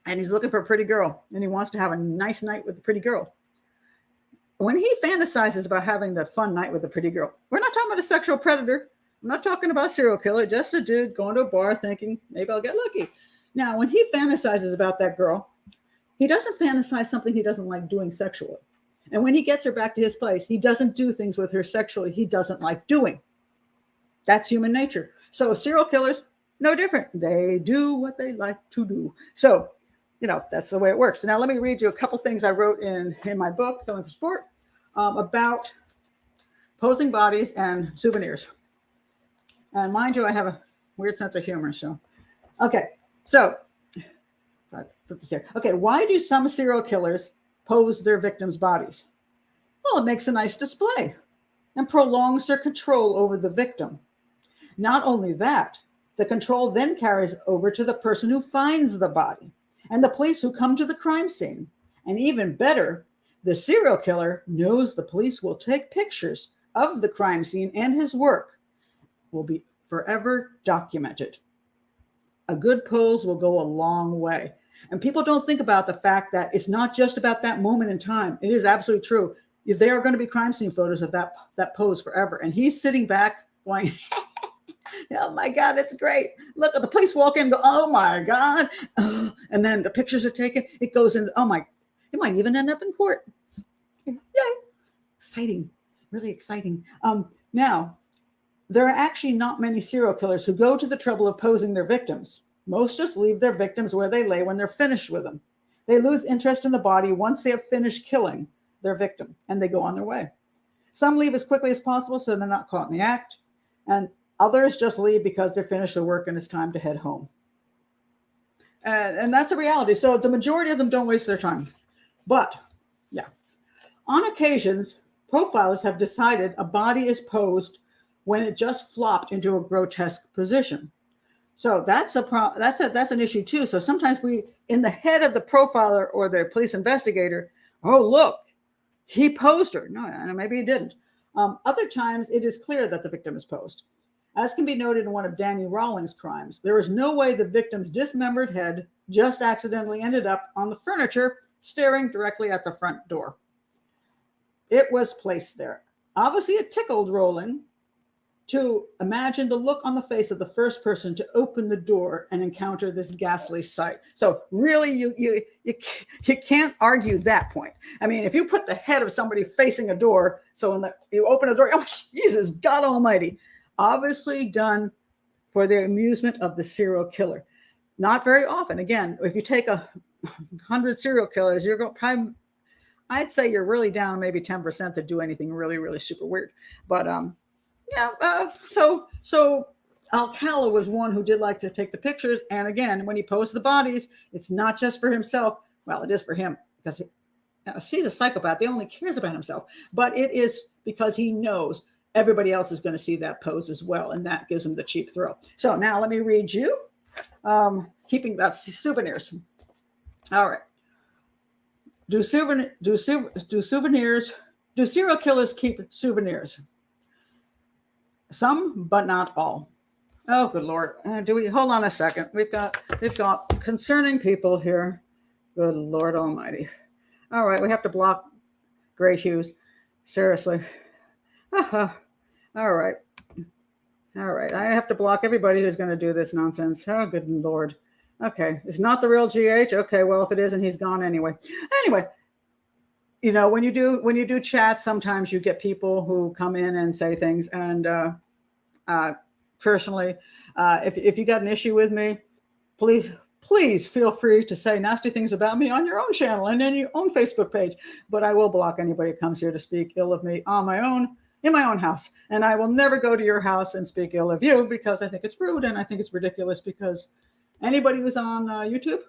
and he's looking for a pretty girl and he wants to have a nice night with a pretty girl. When he fantasizes about having the fun night with a pretty girl, we're not talking about a sexual predator. I'm not talking about a serial killer, just a dude going to a bar thinking maybe I'll get lucky. Now, when he fantasizes about that girl, he doesn't fantasize something he doesn't like doing sexually. And when he gets her back to his place, he doesn't do things with her sexually he doesn't like doing. That's human nature. So serial killers, no different. They do what they like to do. So, that's the way it works. Now, let me read you a couple things I wrote in my book, Killing for Sport, about posing bodies and souvenirs. And mind you, I have a weird sense of humor. So, okay. So, okay, why do some serial killers pose their victims' bodies? Well, it makes a nice display and prolongs their control over the victim. Not only that, the control then carries over to the person who finds the body and the police who come to the crime scene. And even better, the serial killer knows the police will take pictures of the crime scene and his work will be forever documented. A good pose will go a long way. And people don't think about the fact that it's not just about that moment in time. It is absolutely true. There are going to be crime scene photos of that pose forever. And he's sitting back going, oh my God, it's great. Look, the police walk in and go, oh my God. And then the pictures are taken. It goes in, it might even end up in court. Yay. Exciting, really exciting. Now, there are actually not many serial killers who go to the trouble of posing their victims. Most just leave their victims where they lay when they're finished with them. They lose interest in the body once they have finished killing their victim, and they go on their way. Some leave as quickly as possible so they're not caught in the act, and others just leave because they're finished their work and it's time to head home. And that's a reality. So the majority of them don't waste their time. But, yeah, on occasions, profilers have decided a body is posed when it just flopped into a grotesque position. So that's an issue too. So sometimes in the head of the profiler or the police investigator, oh, look, he posed her. No, maybe he didn't. Other times it is clear that the victim is posed. As can be noted in one of Danny Rawlings' crimes, there is no way the victim's dismembered head just accidentally ended up on the furniture staring directly at the front door. It was placed there. Obviously, it tickled Rowling to imagine the look on the face of the first person to open the door and encounter this ghastly sight. So really, you can't argue that point. I mean, if you put the head of somebody facing a door, so when you open a door, oh, Jesus, God almighty, obviously done for the amusement of the serial killer. Not very often. Again, if you take 100 serial killers, you're going to I'd say you're really down maybe 10% to do anything really, really super weird. But so Alcala was one who did like to take the pictures. And again, when he posts the bodies, it's not just for himself. Well, it is for him because he's a psychopath. He only cares about himself. But it is because he knows everybody else is going to see that pose as well. And that gives him the cheap thrill. So now let me read you. Keeping that souvenirs. All right. Do serial killers keep souvenirs? Some, but not all. Oh, good Lord. Hold on a second. We've got concerning people here. Good Lord almighty. All right. We have to block gray hues. Seriously. All right. I have to block everybody who's going to do this nonsense. Oh, good Lord. Okay. It's not the real GH. Okay. Well, if it isn't, he's gone anyway. Anyway, when you do chats, sometimes you get people who come in and say things. And personally, if you got an issue with me, please feel free to say nasty things about me on your own channel and in your own Facebook page. But I will block anybody who comes here to speak ill of me on my own, in my own house. And I will never go to your house and speak ill of you because I think it's rude and I think it's ridiculous because anybody who's on YouTube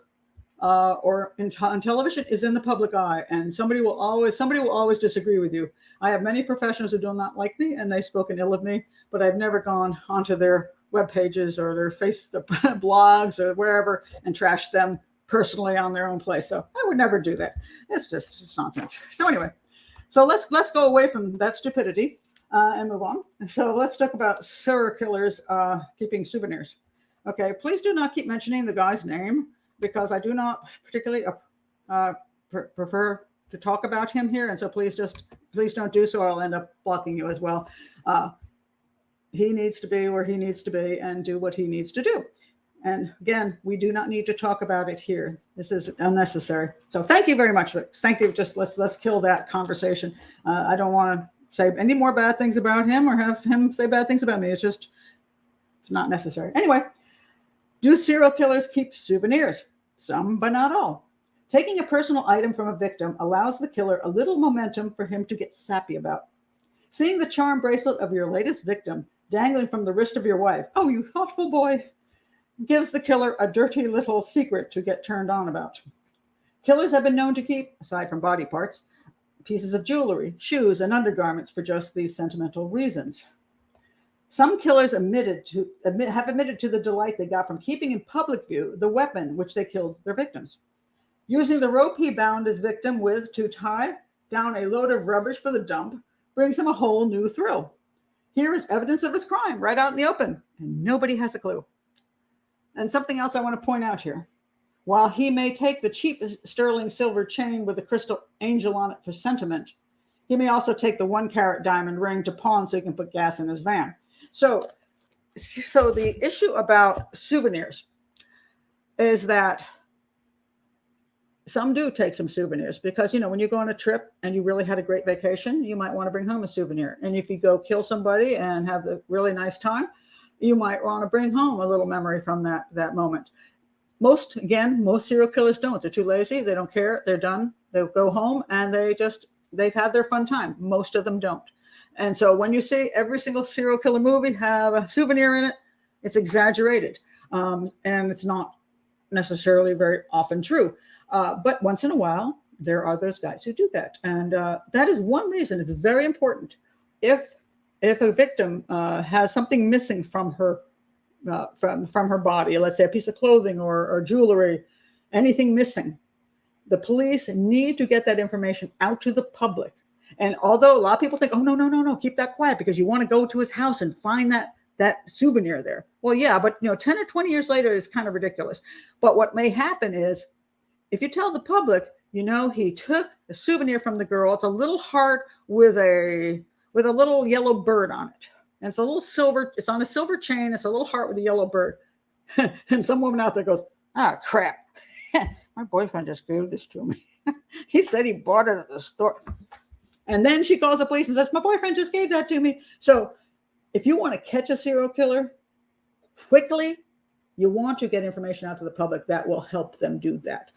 or on television is in the public eye, and somebody will always disagree with you. I have many professionals who do not like me, and they've spoken ill of me, but I've never gone onto their web pages or their Facebook blogs or wherever and trashed them personally on their own place. So I would never do that. It's nonsense. So anyway, so let's go away from that stupidity and move on. So let's talk about serial killers keeping souvenirs. Okay, please do not keep mentioning the guy's name because I do not particularly prefer to talk about him here, and so please don't do so. I'll end up blocking you as well. He needs to be where he needs to be and do what he needs to do. And again, we do not need to talk about it here. This is unnecessary. So thank you very much. Thank you. Just let's kill that conversation. I don't want to say any more bad things about him or have him say bad things about me. It's not necessary. Anyway, do serial killers keep souvenirs? Some, but not all. Taking a personal item from a victim allows the killer a little momentum for him to get sappy about. Seeing the charm bracelet of your latest victim dangling from the wrist of your wife, oh, you thoughtful boy, gives the killer a dirty little secret to get turned on about. Killers have been known to keep, aside from body parts, pieces of jewelry, shoes, and undergarments for just these sentimental reasons. Some killers have admitted to the delight they got from keeping in public view the weapon which they killed their victims. Using the rope he bound his victim with to tie down a load of rubbish for the dump brings him a whole new thrill. Here is evidence of his crime right out in the open, and nobody has a clue. And something else I want to point out here. While he may take the cheap sterling silver chain with a crystal angel on it for sentiment, he may also take the 1-carat diamond ring to pawn so he can put gas in his van. So the issue about souvenirs is that some do take some souvenirs because, when you go on a trip and you really had a great vacation, you might want to bring home a souvenir. And if you go kill somebody and have a really nice time, you might want to bring home a little memory from that moment. Most serial killers don't. They're too lazy. They don't care. They're done. They'll go home and they've had their fun time. Most of them don't. And so when you see every single serial killer movie have a souvenir in it, it's exaggerated. And it's not necessarily very often true. But once in a while, there are those guys who do that. And that is one reason it's very important. If a victim has something missing from her body, let's say a piece of clothing or jewelry, anything missing, the police need to get that information out to the public. And although a lot of people think, oh, no, keep that quiet because you want to go to his house and find that souvenir there. Well, yeah, but 10 or 20 years later is kind of ridiculous. But what may happen is if you tell the public, he took a souvenir from the girl, it's a little heart with a little yellow bird on it. And it's a little silver, it's on a silver chain. It's a little heart with a yellow bird. And some woman out there goes, crap. My boyfriend just gave this to me. He said he bought it at the store. And then she calls the police and says, my boyfriend just gave that to me. So if you want to catch a serial killer quickly, you want to get information out to the public that will help them do that,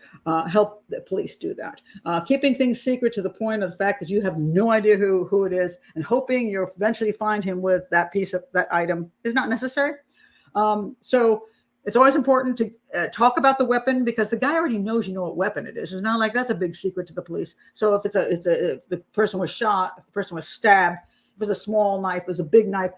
help the police do that. Keeping things secret to the point of the fact that you have no idea who it is and hoping you'll eventually find him with that piece of that item is not necessary. So it's always important to talk about the weapon because the guy already knows what weapon it is. It's not like that's a big secret to the police. So if if the person was shot, if the person was stabbed, if it's a small knife, if it's a big knife,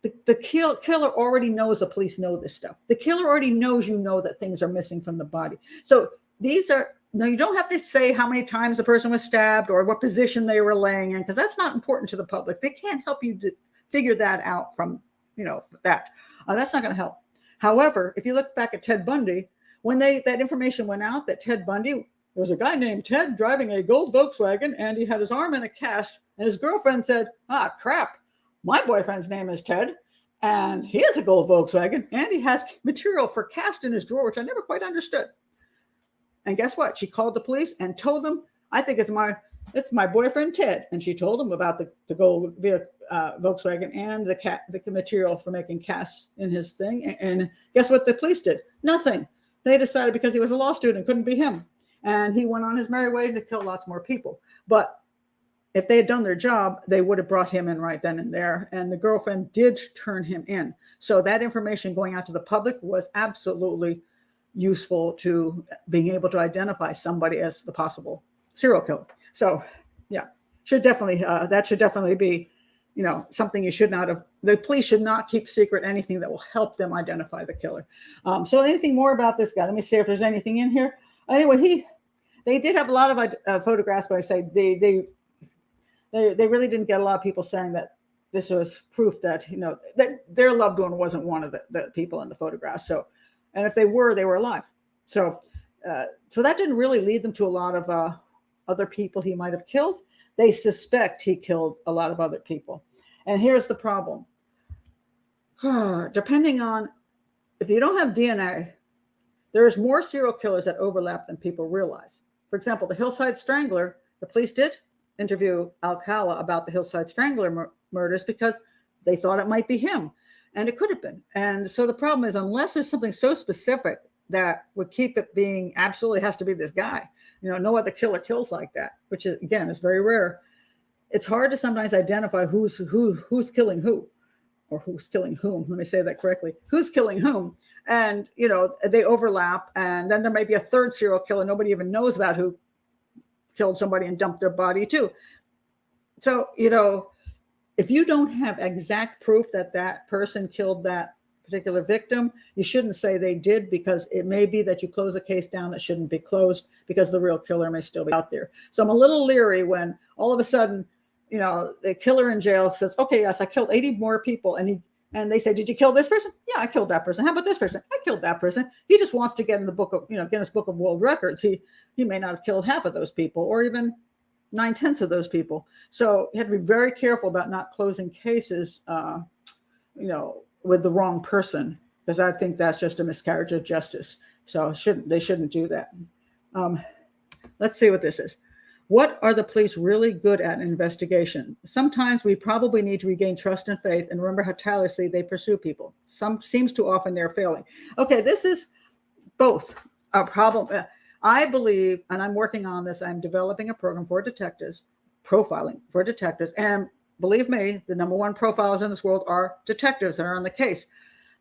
the killer already knows the police know this stuff. The killer already knows that things are missing from the body. So you don't have to say how many times the person was stabbed or what position they were laying in because that's not important to the public. They can't help you to figure that out from that. That's not going to help. However, if you look back at Ted Bundy, when that information went out that Ted Bundy, there was a guy named Ted driving a gold Volkswagen and he had his arm in a cast and his girlfriend said, crap, my boyfriend's name is Ted and he has a gold Volkswagen and he has material for cast in his drawer, which I never quite understood. And guess what? She called the police and told them, I think it's my boyfriend Ted. And she told him about the gold Volkswagen and the material for making casts in his thing. And guess what the police did? Nothing. They decided because he was a law student, it couldn't be him. And he went on his merry way to kill lots more people. But if they had done their job, they would have brought him in right then and there. And the girlfriend did turn him in. So that information going out to the public was absolutely useful to being able to identify somebody as the possible serial killer. So yeah, that should definitely be, something you should not have. The police should not keep secret anything that will help them identify the killer. So anything more about this guy? Let me see if there's anything in here. Anyway, they did have a lot of photographs, but I say they really didn't get a lot of people saying that this was proof that, that their loved one wasn't one of the people in the photograph. So, and if they were alive. So that didn't really lead them to a lot of other people he might have killed. They suspect he killed a lot of other people. And here's the problem. Depending on, if you don't have DNA, there's more serial killers that overlap than people realize. For example, the Hillside Strangler, the police did interview Alcala about the Hillside Strangler murders because they thought it might be him, and it could have been. And so the problem is, unless there's something so specific that would keep it being absolutely has to be this guy, no other killer kills like that, which is, again, is very rare. It's hard to sometimes identify who's killing who, or who's killing whom. Let me say that correctly. Who's killing whom? And, they overlap. And then there may be a third serial killer. Nobody even knows about who killed somebody and dumped their body too. So, if you don't have exact proof that that person killed that particular victim, you shouldn't say they did, because it may be that you close a case down that shouldn't be closed because the real killer may still be out there. So I'm a little leery when all of a sudden, the killer in jail says, okay, yes, I killed 80 more people. And they say, did you kill this person? Yeah, I killed that person. How about this person? I killed that person. He just wants to get in the book of, Guinness Book of World Records. He may not have killed half of those people, or even 9/10 of those people. So you have to be very careful about not closing cases, with the wrong person, because I think that's just a miscarriage of justice. So they shouldn't do that. Let's see what this is. What are the police really good at in investigation? Sometimes we probably need to regain trust and faith and remember how tirelessly they pursue people. Seems too often they're failing. Okay, this is both a problem. I believe, and I'm working on this, I'm developing a program for detectives, profiling for detectives. And believe me, the number one profilers in this world are detectives that are on the case,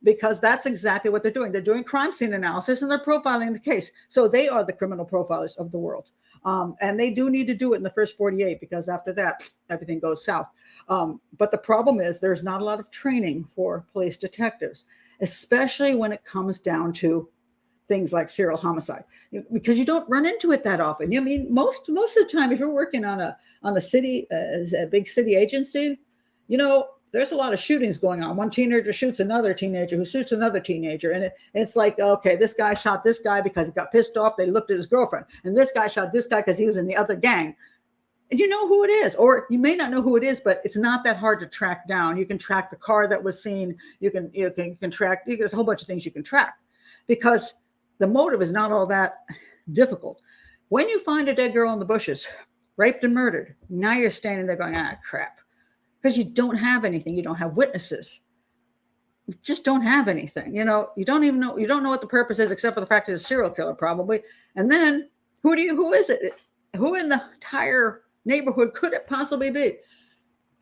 because that's exactly what they're doing. They're doing crime scene analysis and they're profiling the case. So they are the criminal profilers of the world. And they do need to do it in the first 48, because after that, everything goes south. But the problem is there's not a lot of training for police detectives, especially when it comes down to things like serial homicide, because you don't run into it that often. Most of the time, if you're working on a city, as a big city agency, there's a lot of shootings going on. One teenager shoots another teenager who shoots another teenager. And it's like, okay, this guy shot this guy because he got pissed off. They looked at his girlfriend. And this guy shot this guy because he was in the other gang. And you know who it is, or you may not know who it is, but it's not that hard to track down. You can track the car that was seen. You can track, there's a whole bunch of things you can track, because the motive is not all that difficult. When you find a dead girl in the bushes, raped and murdered, now you're standing there going, crap. Because you don't have anything. You don't have witnesses. You just don't have anything. You don't even know. You don't know what the purpose is, except for the fact that it's a serial killer, probably. And then who is it? Who in the entire neighborhood could it possibly be?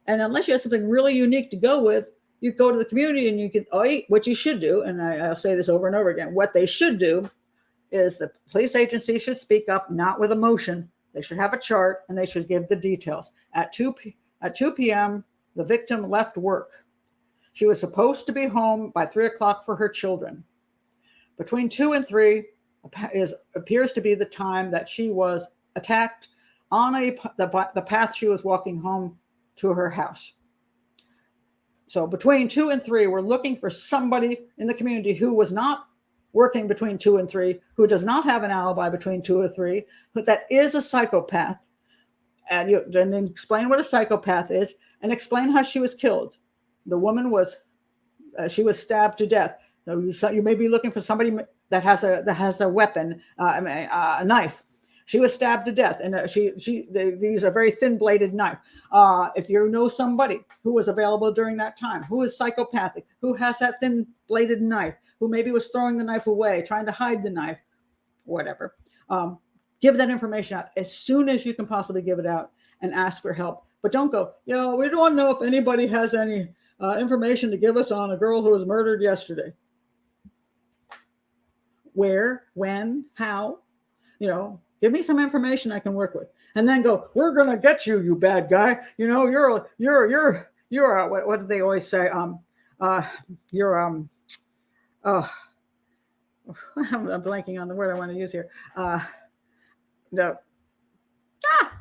And unless you have something really unique to go with, you go to the community and you can, what you should do, and I'll say this over and over again, what they should do is the police agency should speak up, not with emotion. They should have a chart and they should give the details. At 2 p.m., the victim left work. She was supposed to be home by 3 o'clock for her children. Between 2 and 3 appears to be the time that she was attacked on the path she was walking home to her house. So between 2 and 3, we're looking for somebody in the community who was not working between 2 and 3, who does not have an alibi between 2 or 3, but that is a psychopath. And then explain what a psychopath is and explain how she was killed. The woman she was stabbed to death. So you may be looking for somebody that has a weapon, a knife. She was stabbed to death, and they use a very thin-bladed knife. If you know somebody who was available during that time, who is psychopathic, who has that thin-bladed knife, who maybe was throwing the knife away, trying to hide the knife, whatever, give that information out as soon as you can possibly give it out and ask for help. But don't go, we don't know if anybody has any information to give us on a girl who was murdered yesterday. Where, when, how, give me some information I can work with, and then go, we're going to get you, you bad guy. You're what do they always say? I'm blanking on the word I want to use here.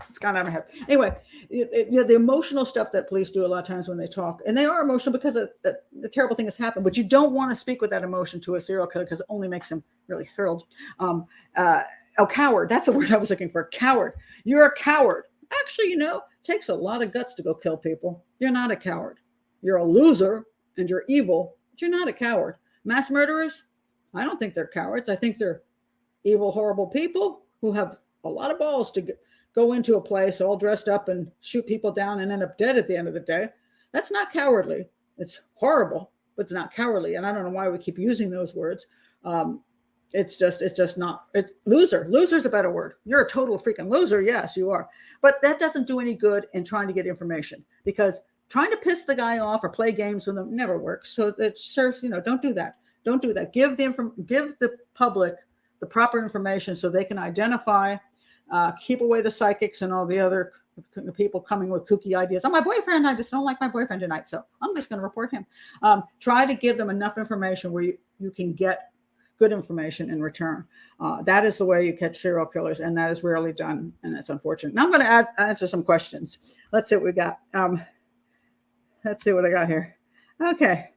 It's gone out of my head. Anyway, the emotional stuff that police do a lot of times when they talk, and they are emotional because the terrible thing has happened, but you don't want to speak with that emotion to a serial killer because it only makes him really thrilled. Coward. That's the word I was looking for. Coward. You're a coward. Actually, it takes a lot of guts to go kill people. You're not a coward. You're a loser and you're evil, but you're not a coward. Mass murderers, I don't think they're cowards. I think they're evil, horrible people who have a lot of balls to go into a place all dressed up and shoot people down and end up dead at the end of the day. That's not cowardly. It's horrible, but it's not cowardly. And I don't know why we keep using those words. It's just not. It's loser. Loser's a better word. You're a total freaking loser. Yes, you are. But that doesn't do any good in trying to get information, because trying to piss the guy off or play games with him never works. So it serves, don't do that. Don't do that. Give the public the proper information so they can identify, keep away the psychics and all the other people coming with kooky ideas. Oh, my boyfriend, I just don't like my boyfriend tonight, so I'm just going to report him. Try to give them enough information where you can get good information in return. That is the way you catch serial killers, and that is rarely done, and it's unfortunate. Now I'm going to answer some questions. Let's see what we got. Let's see what I got here. Okay.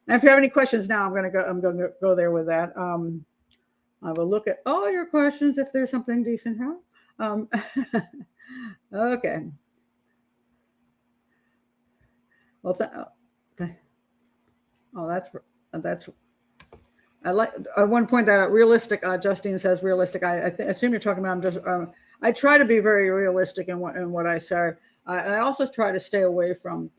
Now, if you have any questions now, I'm going to go there with that. I will look at all your questions if there's something decent here. Okay. Well, that's. I want to point that out. Realistic. Justine says realistic. I assume you're talking about. I try to be very realistic in what I say. And I also try to stay away from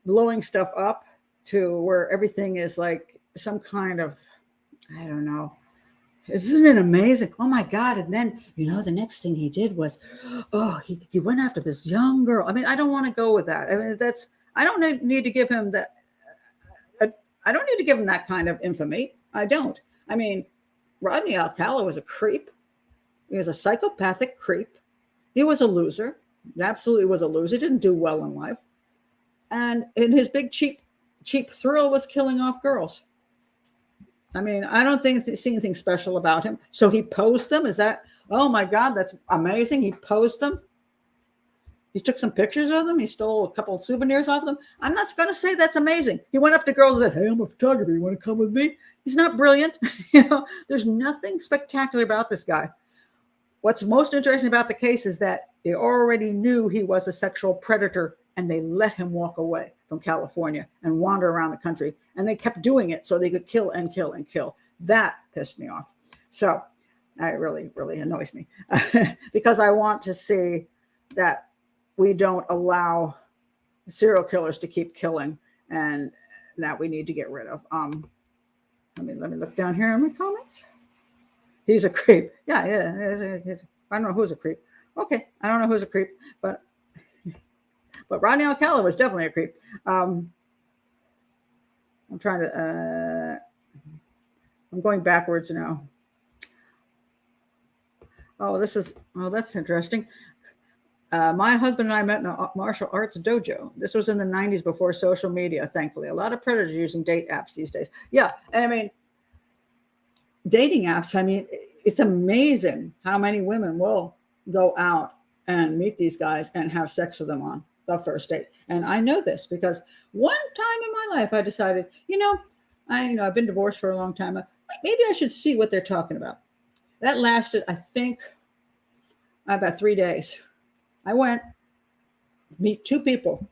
blowing stuff up to where everything is like some kind of, I don't know. Isn't it amazing? Oh my God. And then, the next thing he did was, he went after this young girl. I mean, I don't want to go with that. I mean, I don't need to give him that. I don't need to give him that kind of infamy. I don't. I mean, Rodney Alcala was a creep. He was a psychopathic creep. He was a loser. He absolutely was a loser. He didn't do well in life. And his big cheap thrill was killing off girls. I mean, I don't think see anything special about him. So he posed them. Is that, oh my God, that's amazing. He posed them. He took some pictures of them. He stole a couple of souvenirs off them. I'm not going to say that's amazing. He went up to girls and said, hey, I'm a photographer. You want to come with me? He's not brilliant. There's nothing spectacular about this guy. What's most interesting about the case is that they already knew he was a sexual predator, and they let him walk away from California and wander around the country. And they kept doing it so they could kill and kill and kill. That pissed me off. So that really, really annoys me because I want to see that we don't allow serial killers to keep killing, and that we need to get rid of. Let me look down here in my comments. He's a creep. Yeah. I don't know who's a creep. Okay, I don't know who's a creep, but Rodney Alcala was definitely a creep. I'm trying to. I'm going backwards now. That's interesting. My husband and I met in a martial arts dojo. This was in the 90s before social media, thankfully. A lot of predators are using date apps these days. Yeah, and I mean, dating apps, I mean, it's amazing how many women will go out and meet these guys and have sex with them on the first date. And I know this because one time in my life I decided, I've been divorced for a long time. Maybe I should see what they're talking about. That lasted, I think, about 3 days. I went meet 2 people.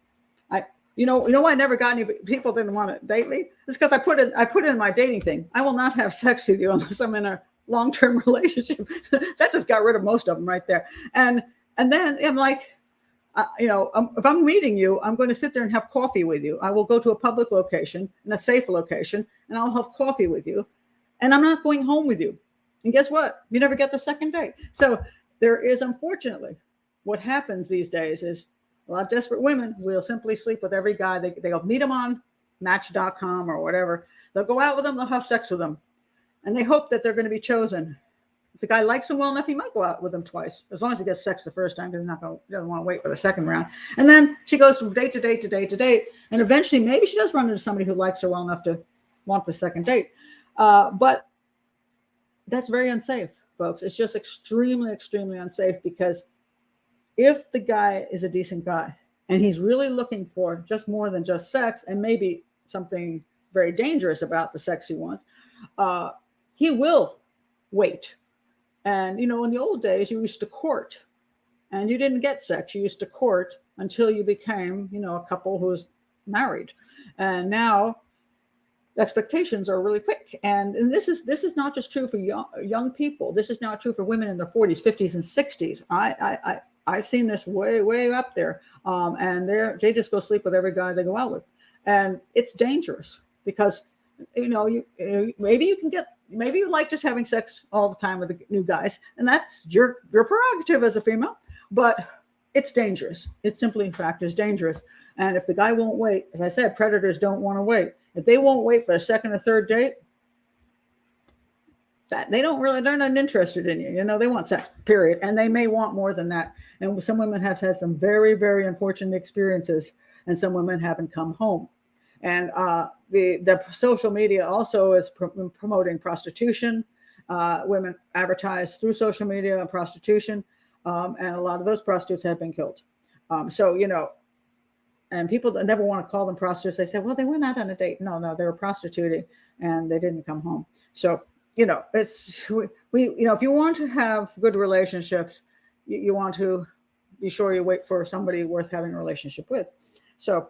Why I never got any people didn't want to date me? It's because I put in my dating thing. I will not have sex with you unless I'm in a long-term relationship. That just got rid of most of them right there. And then I'm like, if I'm meeting you, I'm going to sit there and have coffee with you. I will go to a public location, in a safe location, and I'll have coffee with you. And I'm not going home with you. And guess what? You never get the second date. So there is, unfortunately, what happens these days is a lot of desperate women will simply sleep with every guy. They'll meet them on Match.com or whatever. They'll go out with them. They'll have sex with them. And they hope that they're going to be chosen. If the guy likes them well enough, he might go out with them twice, as long as he gets sex the first time, because he doesn't want to wait for the second round. And then she goes from date to date to date to date. And eventually, maybe she does run into somebody who likes her well enough to want the second date. But that's very unsafe, folks. It's just extremely, extremely unsafe, because if the guy is a decent guy and he's really looking for just more than just sex, and maybe something very dangerous about the sex he wants, he will wait. And, in the old days, you used to court, and you didn't get sex. You used to court until you became, a couple who's married. And now expectations are really quick. And this is not just true for young people. This is not true for women in their 40s, 50s, and 60s. I've seen this way up there. And they just go sleep with every guy they go out with. And it's dangerous, because, maybe you like just having sex all the time with the new guys, and that's your prerogative as a female, but it's dangerous. It's simply in fact is dangerous. And if the guy won't wait, as I said, predators don't want to wait. If they won't wait for a second or third date, they're not interested in you. They want sex, period. And they may want more than that. And some women have had some very, very unfortunate experiences, and some women haven't come home. And the social media also is promoting prostitution. Women advertise through social media prostitution, and a lot of those prostitutes have been killed. And people that never want to call them prostitutes, they say, well, they went out on a date. No, they were prostituting and they didn't come home. So, it's if you want to have good relationships, you want to be sure you wait for somebody worth having a relationship with. So,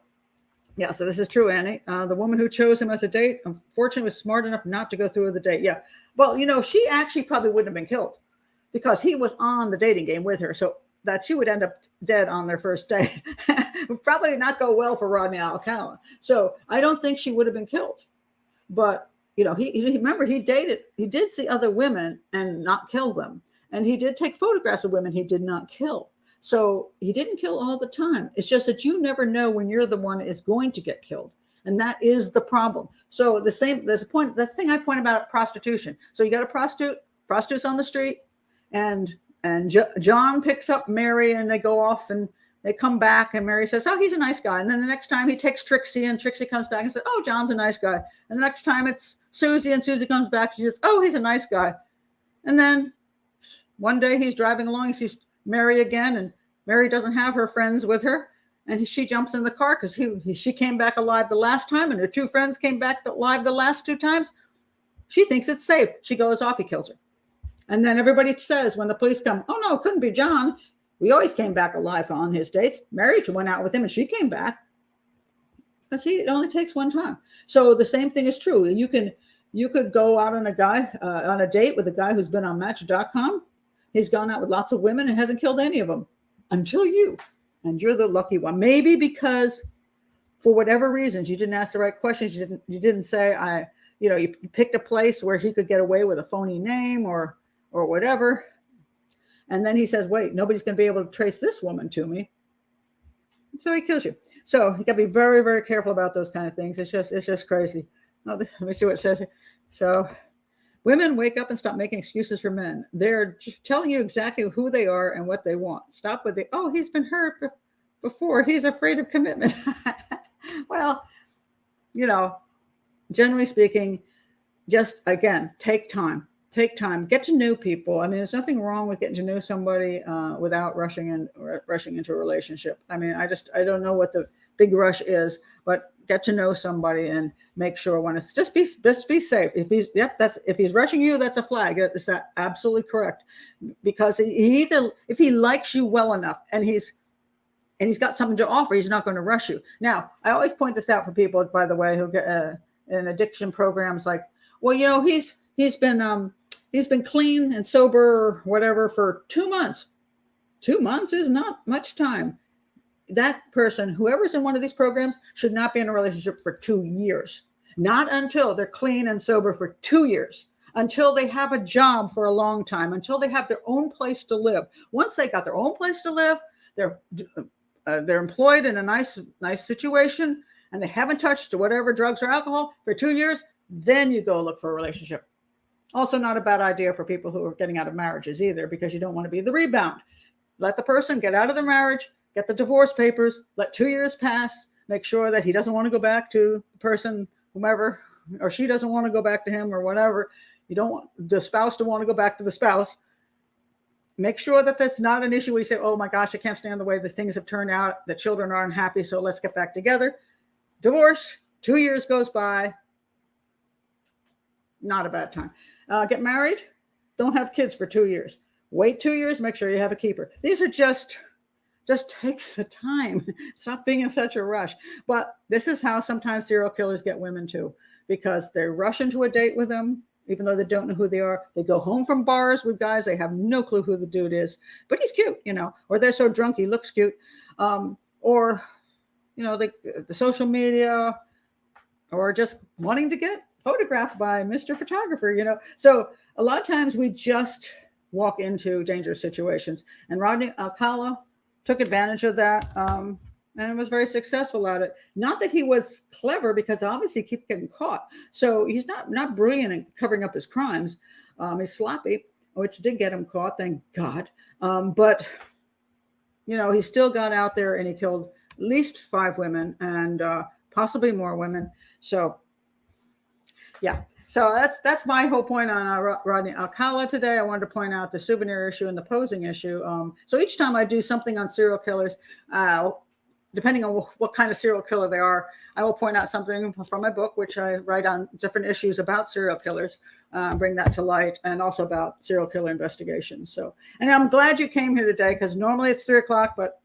yeah, so this is true, Annie. The woman who chose him as a date, unfortunately, was smart enough not to go through with the date. Yeah. Well, she actually probably wouldn't have been killed, because he was on the dating game with her. So that she would end up dead on their first date would probably not go well for Rodney Alcala. So I don't think she would have been killed. But, he remember, he did see other women and not kill them. And he did take photographs of women he did not kill. So he didn't kill all the time. It's just that you never know when you're the one is going to get killed. And that is the problem. So that's the thing I point about prostitution. So you got a prostitutes on the street, and John picks up Mary, and they go off and they come back, and Mary says, oh, he's a nice guy. And then the next time he takes Trixie, and Trixie comes back and says, oh, John's a nice guy. And the next time it's Susie, and Susie comes back, she says, oh, he's a nice guy. And then one day he's driving along, he sees Mary again, and Mary doesn't have her friends with her. And she jumps in the car because she came back alive the last time, and her two friends came back alive the last two times. She thinks it's safe. She goes off, he kills her. And then everybody says when the police come, oh, no, it couldn't be John. We always came back alive on his dates. Mary went out with him, and she came back. But see, it only takes one time. So the same thing is true. You could go out on a date with a guy who's been on Match.com. He's gone out with lots of women and hasn't killed any of them until you. And you're the lucky one. Maybe because for whatever reasons, you didn't ask the right questions. You didn't say, you picked a place where he could get away with a phony name or whatever. And then he says, wait, nobody's going to be able to trace this woman to me. So he kills you. So you got to be very, very careful about those kind of things. It's just crazy. Oh, let me see what it says here. So women, wake up and stop making excuses for men. They're telling you exactly who they are and what they want. Stop with he's been hurt before. He's afraid of commitment. Well, generally speaking, just, again, take time. Take time. Get to know people. I mean, there's nothing wrong with getting to know somebody without rushing into a relationship. I mean, I don't know what the big rush is, but get to know somebody and make sure when it's just be safe. If he's rushing you, that's a flag. That's absolutely correct. Because if he likes you well enough and he's got something to offer, he's not going to rush you. Now, I always point this out for people, by the way, who get in addiction programs, like, well, he's been clean and sober or whatever for 2 months. 2 months is not much time. That person, whoever's in one of these programs, should not be in a relationship for 2 years. Not until they're clean and sober for 2 years, until they have a job for a long time, until they have their own place to live. Once they got their own place to live, they're employed in a nice situation, and they haven't touched whatever drugs or alcohol for 2 years, then you go look for a relationship. Also not a bad idea for people who are getting out of marriages either, because you don't want to be the rebound. Let the person get out of the marriage, get the divorce papers, let 2 years pass, make sure that he doesn't want to go back to the person, whomever, or she doesn't want to go back to him or whatever. You don't want the spouse to want to go back to the spouse. Make sure that that's not an issue where you say, oh my gosh, I can't stand the way the things have turned out. The children are unhappy, so let's get back together. Divorce, 2 years goes by. Not a bad time. Get married. Don't have kids for 2 years. Wait 2 years. Make sure you have a keeper. These are just take the time. Stop being in such a rush. But this is how sometimes serial killers get women too, because they rush into a date with them, even though they don't know who they are. They go home from bars with guys. They have no clue who the dude is, but he's cute, or they're so drunk he looks cute. Or, the social media, or just wanting to get photographed by Mr. Photographer, So a lot of times we just walk into dangerous situations. And Rodney Alcala took advantage of that and was very successful at it. Not that he was clever, because obviously he keeps getting caught. So he's not brilliant in covering up his crimes. He's sloppy, which did get him caught, thank God. But, he still got out there and he killed at least 5 women and possibly more women. So, yeah. So that's my whole point on Rodney Alcala today. I wanted to point out the souvenir issue and the posing issue. So each time I do something on serial killers, depending on what kind of serial killer they are, I will point out something from my book, which I write on different issues about serial killers, bring that to light, and also about serial killer investigations. So, and I'm glad you came here today, because normally it's 3 o'clock, but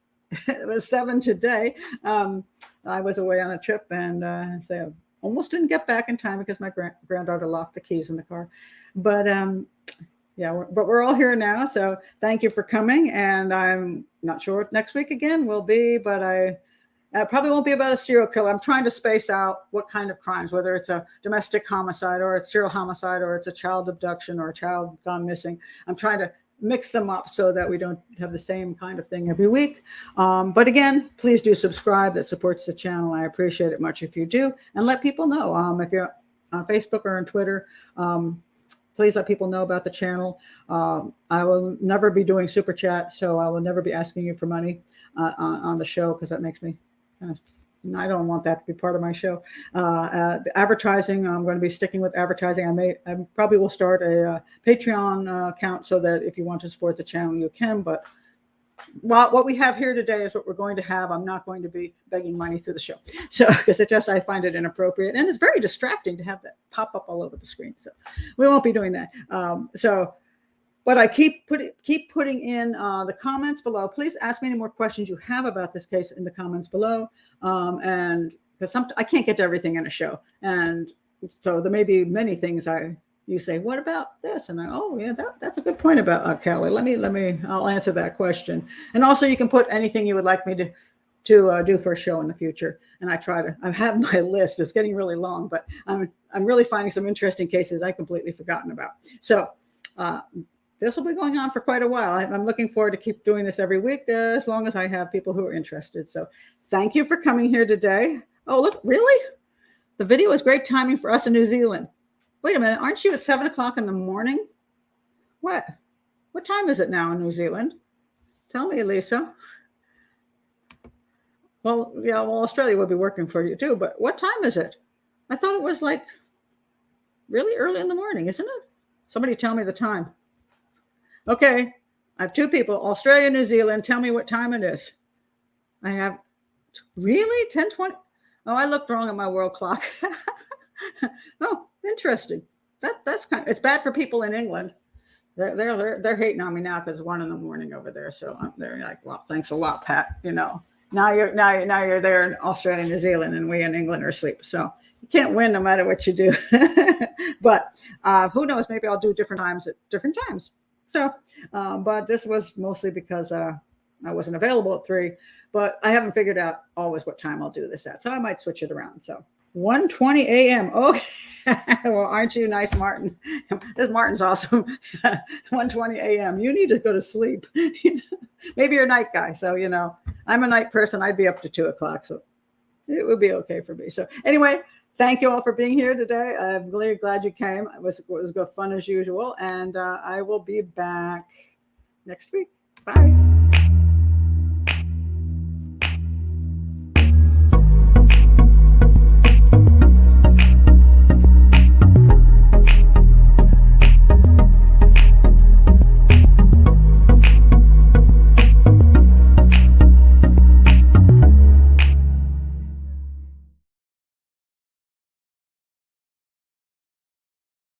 it was 7 today. I was away on a trip, and so almost didn't get back in time because my granddaughter locked the keys in the car. But but we're all here now. So thank you for coming. And I'm not sure what next week again will be, but I probably won't be about a serial killer. I'm trying to space out what kind of crimes, whether it's a domestic homicide or it's serial homicide or it's a child abduction or a child gone missing. I'm trying to mix them up so that we don't have the same kind of thing every week. But again, please do subscribe. That supports the channel. I appreciate it much if you do. And let people know. If you're on Facebook or on Twitter, please let people know about the channel. I will never be doing super chat, so I will never be asking you for money on the show, because that makes me I don't want that to be part of my show. The advertising, I'm going to be sticking with advertising. I probably will start a Patreon account so that if you want to support the channel, you can. But what we have here today is what we're going to have. I'm not going to be begging money through the show. So, because I find it inappropriate. And it's very distracting to have that pop up all over the screen. So we won't be doing that. But I keep putting in the comments below. Please ask me any more questions you have about this case in the comments below. And because I can't get to everything in a show. And so there may be many things you say, what about this? And that's a good point about Kelly. I'll answer that question. And also you can put anything you would like me to do for a show in the future. And I have my list. It's getting really long, but I'm really finding some interesting cases I completely forgotten about. So, this will be going on for quite a while. I'm looking forward to keep doing this every week, as long as I have people who are interested. So thank you for coming here today. Oh, look, really? The video is great timing for us in New Zealand. Wait a minute. Aren't you at 7 o'clock in the morning? What time is it now in New Zealand? Tell me, Lisa. Well, yeah, Australia would be working for you too, but what time is it? I thought it was like really early in the morning, isn't it? Somebody tell me the time. Okay, I have 2 people, Australia, New Zealand. Tell me what time it is. I have, really? 10:20? Oh, I looked wrong at my world clock. Oh, interesting. That's it's bad for people in England. They're hating on me now because it's 1 in the morning over there. So they're like, well, thanks a lot, Pat. Now you're there in Australia, New Zealand, and we in England are asleep. So you can't win no matter what you do. But who knows? Maybe I'll do different times at different times. So, but this was mostly because I wasn't available at 3, but I haven't figured out always what time I'll do this at. So I might switch it around. So 1:20 a.m. Okay. Well, aren't you nice, Martin? This Martin's awesome. 1:20 a.m. You need to go to sleep. Maybe you're a night guy. So, I'm a night person. I'd be up to 2 o'clock. So it would be okay for me. So anyway, thank you all for being here today. I'm really glad you came. It was good fun as usual. And I will be back next week. Bye.